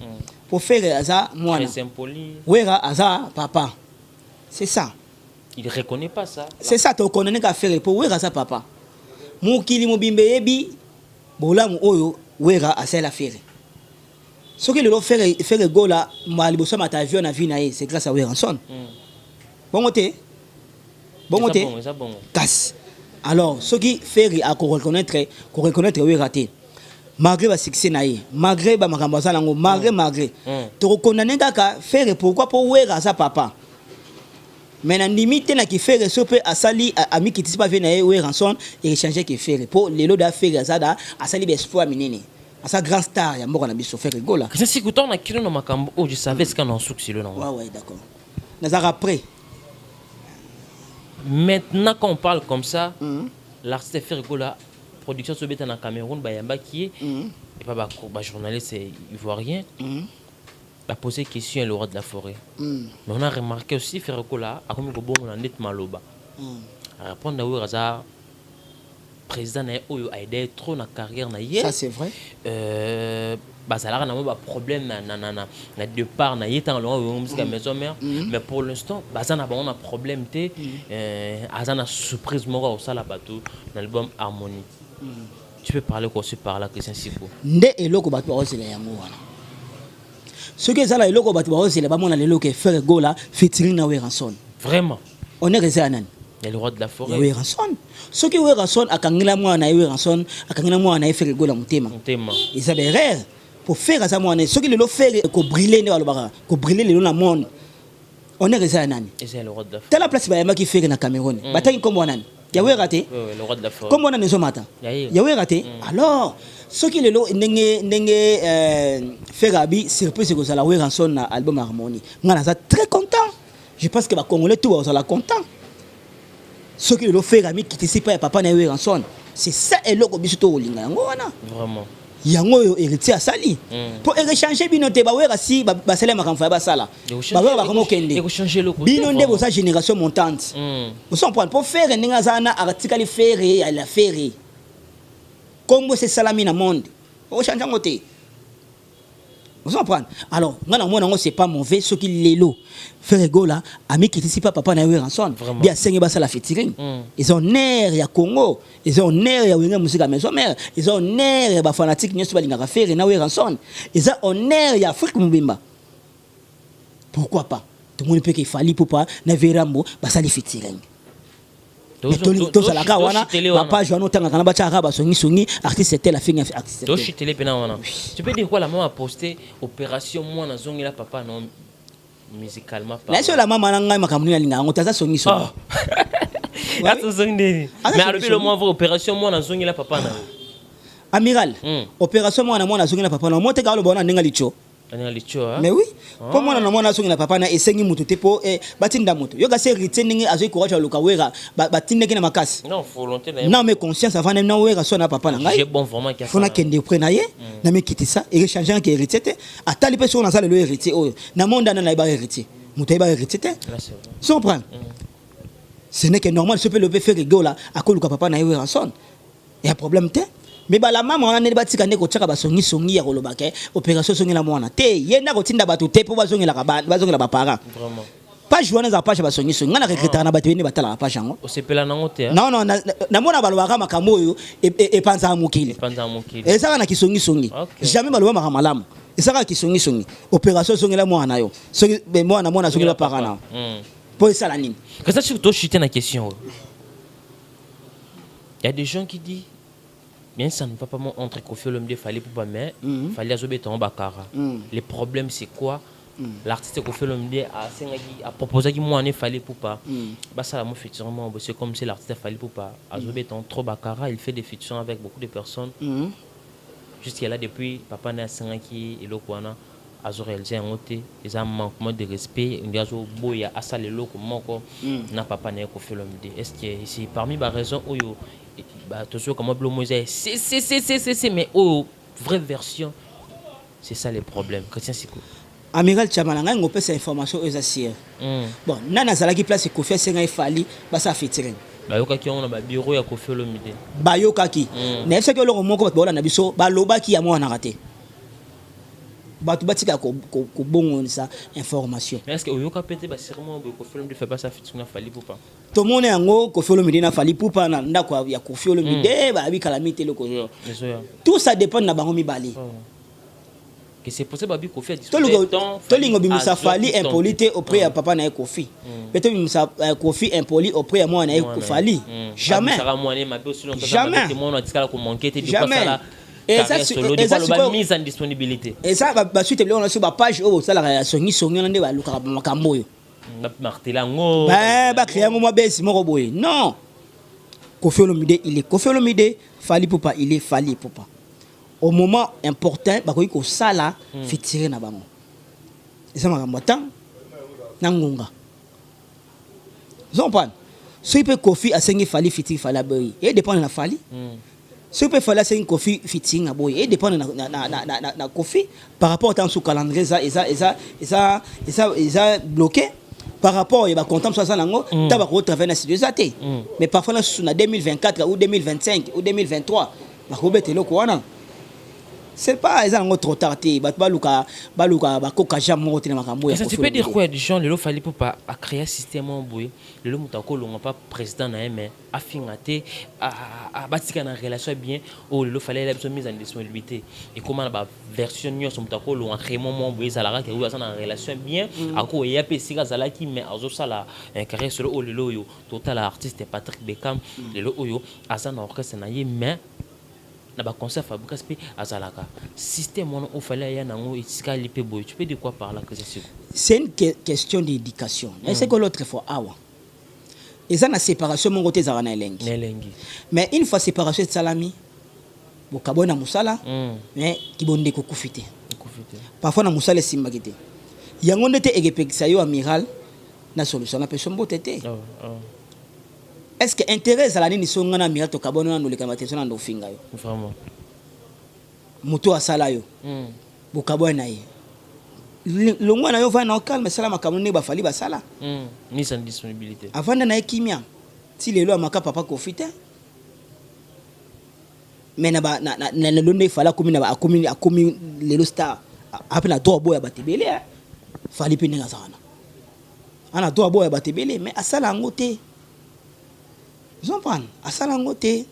pour faire ça moi très impoli wera aza papa c'est ça il reconnaît pas ça c'est ça to connaît qu'à faire pour wera ça papa mukili mobimbe yebi bolamu oyo wera asela faire ce que le faire gola mali bossa mata avion na vie na c'est grâce à Weranson bon côté casse alors ce qui fait à reconnaître Werate malgré ba succès na ye malgré ba makambo za nango malgré to reconnaître kaka faire pourquoi pour Wera sa papa mais na limite na ki faire sope asali ami qui tisipa vie na ye Weranson et échanger qui faire pour lelo da faire azada asali be espoir minene asa grand star ya mboka na biso faire gola c'est si couton na kilo na makambo oh je savais ce qu'on en succès là ouais d'accord nazara après maintenant quand on parle comme ça l'artiste faire gola production so beta na Cameroun bayamba qui est et pas ba journaliste ivoirien la poser question à l'Europe de la forêt mais on a remarqué aussi faire gola a comme ko bongo na net maloba répondre à Weraza président a aidé trop na carrière na ça c'est vrai bazalaka na ba problème na départ na yeta en musique maison mère mais pour l'instant bazana ba on a problème té azana surprise moko au sala bateau dans l'album Harmonie tu peux parler quoi aussi par là Christian Siko nde eloko bato ba osela yango wana ce que ça là eloko bato ba osela ba mona leloko faire gola featuring na Weranson vraiment on est resté anan il y a le roi de la forêt Weranson ce que Weranson akangila mwana Weranson akangila mwana faire gola mutema ils avaient rare pour faire ça moi ce que le faire ko briller ne balobaka ko briller le na monde on est resté anan et c'est le roi de la forêt tala place ba yamba ki faire na Cameroun batangi comme wanani ya Werate le roi de la forêt comme on a ne somata ya Werate alors ce qui le ndenge faire abi surprise ko sala Weranson na album Harmonie ngana ça très content je pense que ba congolais tout va content ce qui le faire ami qui t'y pas papa na Weranson c'est ça et loko biso to linga yango wana vraiment yango yo héritier asali pour échanger bino te ba wera si ba sala makamfa ba sala ba wera ba komo kende bino nde bo sa génération montante vous comprenez pour faire ndinga zana article faire à la faire comme c'est salami na monde o changer ngote vous comprenez alors ngana mona ngo c'est pas mauvais ce qui lelo faire gola ami qui tisipa papa na Weranson bien senge ba sala featuring ils ont air ya Congo ils ont air ya wenga musique maison mère ils ont air ba fanatique nyoso balinga faire na Weranson ils ont air ya Afrique mubimba pourquoi pas tout le monde peut qu'il fallait pour pas na Verambo ba sala featuring to sala ka wana papa Joano tanga kana ba chaka ba songi artiste c'était la fin artiste to chitele pena wana tu peux dire quoi la maman a posté opération moi na zongi la papa non musicalement pas. Laisse la maman nanga makamuni na linga ngotaza songi so. Ato zongi. Mais alors le moins opération moi na zongi la papa na. Amiral. Opération moi na zongi la papa na mote ka lo bona ninga licho. Ninga licho hein. Mais oui. Pour moi na zongi la papa na esengi mutu te po batinda mutu. Yo ga se retenir azo courage ya lokawera batinde kina makasi. Non volonté na. Non mais conscience avant na wera so na papa na ngai. J'ai bon vraiment qui a. Fona kende prena ye na me kiti ça et changer que héritier te atali pe so na sala le héritier oyo na monde na ba héritier. Mutu ba héritier te. Sans prendre. Ce n'est que normal ce peut le faire gola à cause que papa na Weranson. Il y a problème te mais la maman on a batika ndeko tshaka basongi songi ya kolobaka opération songi la mwana te yenda kotinda bato te po bazongela ba parents Vraiment. page wana za page basongi songi ngana rekretaka na bato bene batala la page yango Osepela nango te. non na mona balobaka makambo oyo e panza mukili Panza mokili. ezaka na kisongi songi jamais baloba makamalamu ezaka kisongi songi opération songi la mwana yo songi be mwana songi la parents na po esala nini Qu'est-ce que tu as chuté la question? Il y a des gens qui disent bien ça ne va pas entre Koffi Olomide fallait pour pas mais fallait azober ton bakara. Le problème c'est quoi? L'artiste Koffi Olomide a proposé qu'il moi ne fallait pour pas. Bah ça moi effectivement c'est comme si l'artiste fallait pour pas azober ton trop bakara, il fait des features avec beaucoup de personnes. Jusqu'à là depuis papa n'a sangaki et lokwana azo réalisé un côté ils ont un manquement de respect il y a boya asa le loko moko na papa na Koffi Olomide. Est-ce que c'est parmi les raisons où bah toujours comme Blo Moïse c'est mais vraie version c'est ça le problème Christian Siko amiral Chamalanga ngopé cette information aux assiers bon nana zalaki place Koffi senga ifali ba sa fitiring bayoka ki on a ba bureau ya Koffi Olomide bayoka ki na efsaki loko moko ba bola na biso ba lobaki ya mwana raté bato batika ko bongo ça information mais est-ce que oyoka pété ba sûrement Koffi Olomide fait pas ça fitiring na fali poupa to mona yango Koffi Olomide na fali poupa na ndako ya Koffi Olomide ba bi calamité loko tout ça dépend na bango mibali que c'est possible babi Koffi a to lingo bimisa fali impolité auprès ya papa na Koffi peut-être bimisa Koffi impoli auprès ya mwana na fali jamais jamais et ça c'est mise en disponibilité et ça ba suite on a sur ba page oh ça la songi on nde ba luka makambo yo martelango ba créer mo besi moko boye non Koffi Olomide il est Koffi Olomide fali poupa il est fali poupa au moment important bakoki ko sala fitire na bango eza makambo tan na ngunga zompan so ipe Koffi asengi fali fitire fala boy et dépend na fali so ipe fala asengi Koffi fitire na boy et dépend na Koffi par rapport au sous calendrier ça bloqué par rapport il va content ça nango ta ba ko travailler na studio té mais parfois na 2024 ou 2025 ou 2023 ba ko betelo ko wana c'est pas exactement trop tard baluka bakoka jamais monter na makambo ya tu peux dire quoi des gens le fallait pour pas créer système boy le mutako longa pas président na mais afingate a batika na relation bien ou le fallait la mise en disponibilité et comment la version nyo son mutako longa créer moment boy zalara que vous en relation bien ako ya pesika zalaki mais azo sala un carré sur le loyo total artiste Patrick Beckham le oyo azana orchestre na mais na ba concert Fabrice P azalaka système on au fallait ya nango itika lipe boy tu peux dire quoi par là que c'est une question d'éducation c'est que l'autre fois awa et ça na séparation mon côté za na elengi mais une fois séparation de salami bokabona musala mais kibonde ko kufite parfois na musala simba kité yango ndete egepekisa yo amiral na solution na personne botete est-ce que intérêt ça la nini songa na amiral to kabona na leka matension na ndofinga yo vraiment muto asala yo bokabona ye longwa na yo va na calme sala makambo ne ba fali ba sala mise en disponibilité avant na kimia ti lelo amaka papa Koffi te mais na londe fala komi na akomi lelo star apena to boya batebele fali pe ninga sana ana to boya batebele mais asala ngote asala ngote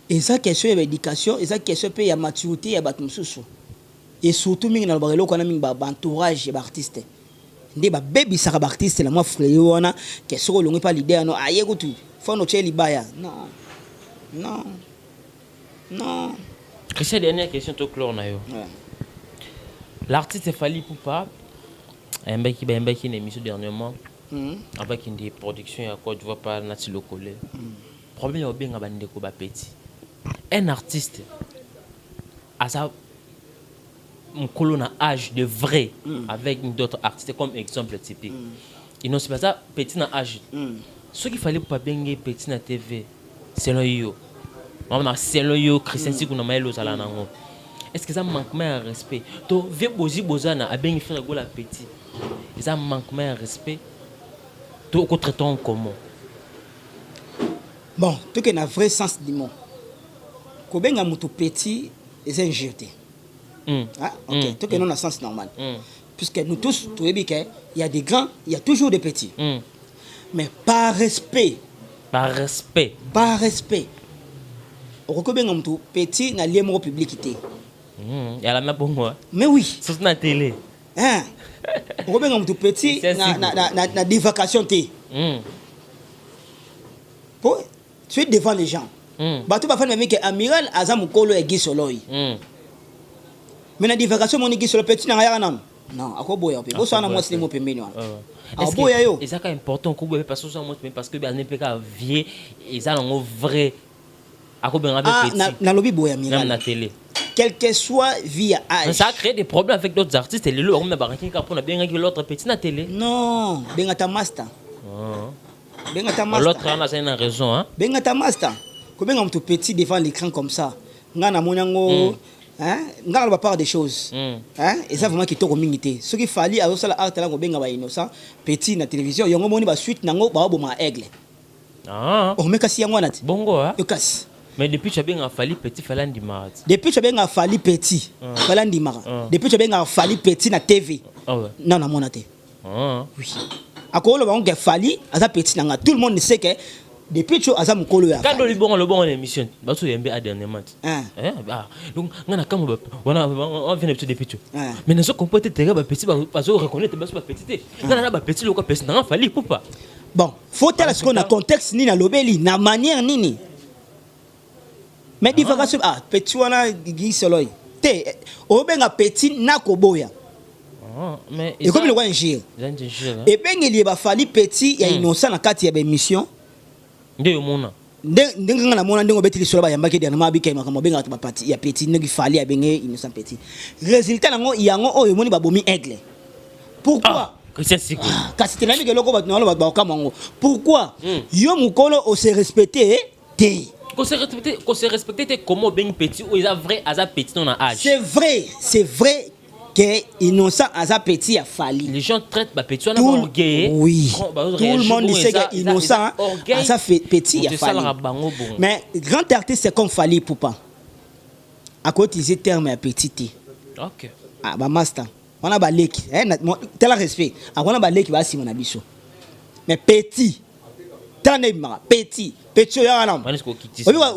et ça question d'éducation et ça question pe ya maturité ya bato mususu et surtout mingi na barelo kana mingi ba entourage ba artiste ndé ba baby saka ba artiste la moi frère wana que soko longi pas leader no aye ko tu faut no cheli baya non Christian dernière question to clore na yo l'artiste Fally Ipupa mbaki une émission dernièrement avec une production à quoi tu vois pas Nati Lokole problème au bien bande ko ba petit un artiste à ça un colonne âge de vrai avec d'autres artistes comme exemple typique ils n'ont pas ça petit na âge ce qu'il fallait pas bien petit na TV selon yo maman selon yo Christian Siku na maelo sala nango est-ce que ça manque de respect to ve bozi bozana a bien faire go la petit ça manque de respect to ko traitant comment bon tout que na vrai sens du mot kobenga mutu petit c'est injurté. Ah, ok, tout que non dans sens normal. Puisque nous tous, il y a des grands, il y a toujours des petits. Mais par respect. Par respect. Par respect. Kobenga mutu petit na lié publicité. Il y a la même pour moi. Mais oui. Surtout na télé. Hein. Kobenga mutu petit na divagation té. Tu es devant les gens. Bato ba fana meke amiral azamu kolo e gisoloi. Mais na divagation mon gisolo petit na ya nan. Non, akoboya pe. Bo sana moi simo pembeni wana. Aboya yo. Et ça c'est important ko boya parce que ça moi parce que ba ne peut ka vie et ça non vrai. Akobenga petit. Na lobi boya amiral. Na télé. Quel que soit via âge. Ça crée des problèmes avec d'autres artistes et le on na baraki ka pour na bien que l'autre petit na télé. Non, benga ta master. Benga ta master. L'autre on a une raison hein. Benga ta master. Kobenga mtu petit devant l'écran comme ça. Nga na monyango hein, nga na part des choses. Hein, et ça vraiment qui toko mingité. Ce qui fallait à ça la art là kobenga ba innocent petit na télévision yongo moni ba suite nango ba boma aigle. Ah. O meka si yango nati. Bongo hein. Yo kasi. Mais depuis tu benga fali petit falandi marat. Depuis tu benga fali petit falandi marat. Depuis tu benga fali petit na TV. Ah ouais. Non na monate. Ah. Oui. Akolo ba on fali aza petit nanga. Tout le monde sait que depuis tu as mukolo ya. Quand le bon émission, ba so yembe a dernièrement. Donc ngana kama on vient de depuis tu. Mais ne so comporter terre ba petit ba so reconnaître ba so ba petit. Ngana ba petit le ko petit na fali poupa. Bon, faut tel ce qu'on a contexte ni na lobeli na manière nini. Mais divagation petit wana gi soloi. Te obenga petit na koboya. Mais et comme le roi ingire. Et ben il y a fali petit ya innocent na kati ya émission. Nde mona ndenge na mona ndenge betili solo ba yambaki de na mabika makamo benga ba parti ya petit ndenge fali ya benge innocent petit résultat nango yango oyo moni ba bomi aigle. Pourquoi Christian Siku kasi tenami ke loko ba no ba kamango pourquoi yo mukolo o se respecter te ko se respecter comment ben petit ou isa vrai aza petit non âge. C'est vrai que innocent aza petit a fali. Les gens traitent ba petit on a orgueil. Oui. Tout le monde sait que innocent aza petit a fali. Mais grand artiste c'est comme Fally Ipupa. À quoi utiliser terme à petit. OK. Ah ba master. On a ba leki. Tel respect. Ah on a ba leki ba simona biso. Mais petit. Tanema petit. Petit ya nan.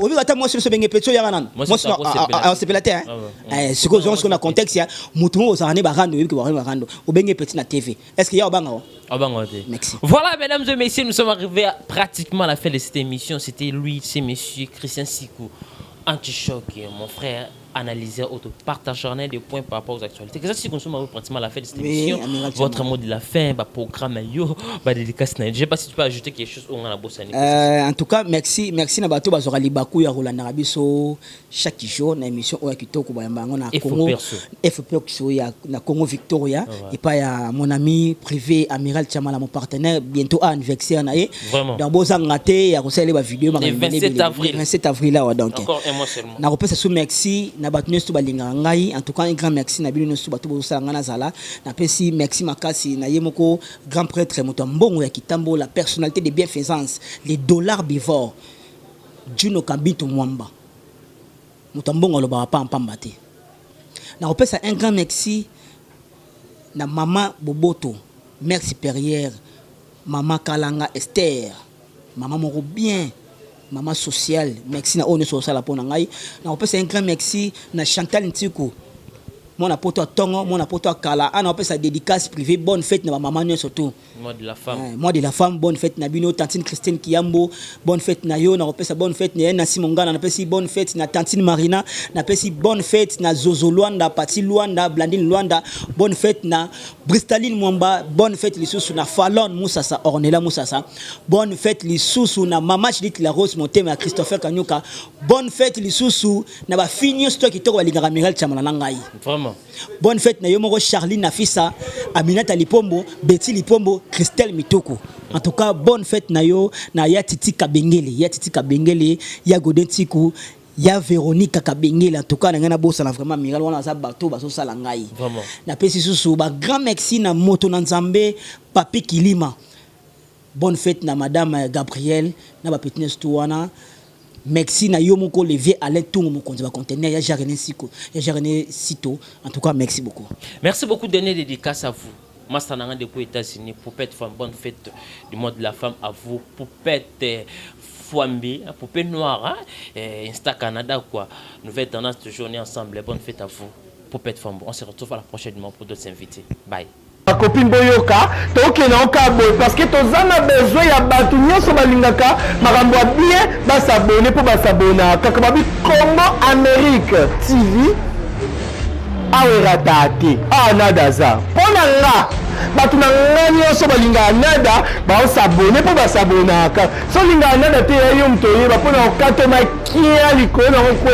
Obi ata moi sur benge petit ya nan. Moi c'est pelate hein. Ce que on a contexte ya mutu mo za ne ba rando yebi ko ba rando. O benge petit na TV. Est-ce qu'il y a obanga o? Obanga. Merci. Voilà mesdames et messieurs, nous sommes arrivés à pratiquement la fin de cette émission. C'était lui, c'est monsieur Christian Siku. Anti-choc, mon frère analyseur auto partageur des points par rapport aux actualités. Qu'est-ce que nous sommes pratiquement à la fin de cette émission? Votre mot de la fin, programme yo, dédicace. Je ne sais pas si tu peux ajouter quelque chose au en tout cas, merci na bato bazora libaku ya Rolanda Rabiso chaque jour na émission oya kitoko ba mbango na Congo. FPO ya na Congo Victoria et pas ya mon ami privé Amiral Chamala mon partenaire bientôt à anniversaire na ye. Dans bozanga te ya kosala ba vidéo ma 27 avril là donc. Encore un mois seulement. Na repose sous merci. Na batu nesu balinga ngai en tout cas un grand merci na bino nesu batu bosala ngana zala na pesi merci makasi na yemoko grand prêtre Mutombongo ya Kitambo la personnalité de bienfaisance les dollars bivores Juno Kabito Mwamba Mutombongo lo ba pamba te na repesa un grand merci na maman Boboto mère supérieure maman Kalanga Esther maman moko bien maman sociale merci na one social pour ngai na opesa un grand merci na Chantal Ntiku mon apoto tongo mon apoto kala ana opesa dédicace privée bonne fête na maman nyo surtout moi de la femme bonne fête na bino tantine Christine Kiambo bonne fête na yo na opesa bonne fête na Simongana na pesi bonne fête na tantine Marina na pesi bonne fête na Zozo Luanda Pati Luanda Blandine Luanda bonne fête na Bristaline Mwamba bonne fête lisusu na Fallon Moussasa Ornella Moussasa bonne fête lisusu na Mama Chidit la Rose Motema ya Christopher Kanyuka bonne fête lisusu na ba finio stock kitoko balingaka Miral Chamala na ngai vraiment bonne fête na yomoko Charline Nafisa Aminata Lipombo Betty Lipombo Christelle Mitoko en tout cas bonne fête na yo na ya Titi Kabengele ya Godin Tiku ya Véronique Kabengele en tout cas na ngana bossa na vraiment Miral wana za bato baso sala ngai vraiment na pesi susu ba grand merci na moto na Nzambe Papi Kilima bonne fête na madame Gabrielle na ba petite touana merci na yo moko levier à l'aide tout mon compte va contenir ya jarene sito en tout cas merci beaucoup. Merci beaucoup, dernière dédicace à vous. Master Nanga depuis les États-Unis, Poupette Femme, bonne fête du mois de la femme à vous. Poupette Fouambi, Poupée Noire, Insta Canada, quoi. Nouvelle tendance de journée ensemble. Bonne fête à vous. Poupette Femme. On se retrouve à la prochaine mois pour d'autres invités. Bye. Ma copine Boyoka, tokena okabo parce que tozana besoin ya batu nyonso balingaka makambo bien ba s'abonner pour ba s'abonner kaka babi Congo Amérique TV aweradate nadaza pona nga batu na nga nyonso balinga nada ba s'abonner pour ba s'abonner ka so linga nada te yo mtoye ba pona okato makia likona ko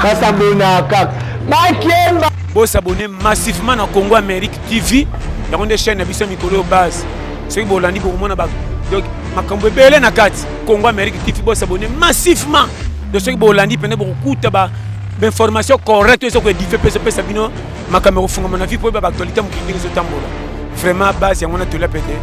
ba s'abonner ka makemba. Vous s'abonnez massivement à Congo Amérique TV. Il y a des chaînes qui sont mikolo base. C'est que vous l'avez dit pour moi. Donc, makambo belé na kati Congo Amérique TV. Vous s'abonnez massivement. Donc, ce que vous l'avez dit pendant beaucoup de informations correctes. Ce que vous dites, c'est que makambo funga mon avis pour l'actualité. Vraiment base, il y a mon atelier pété.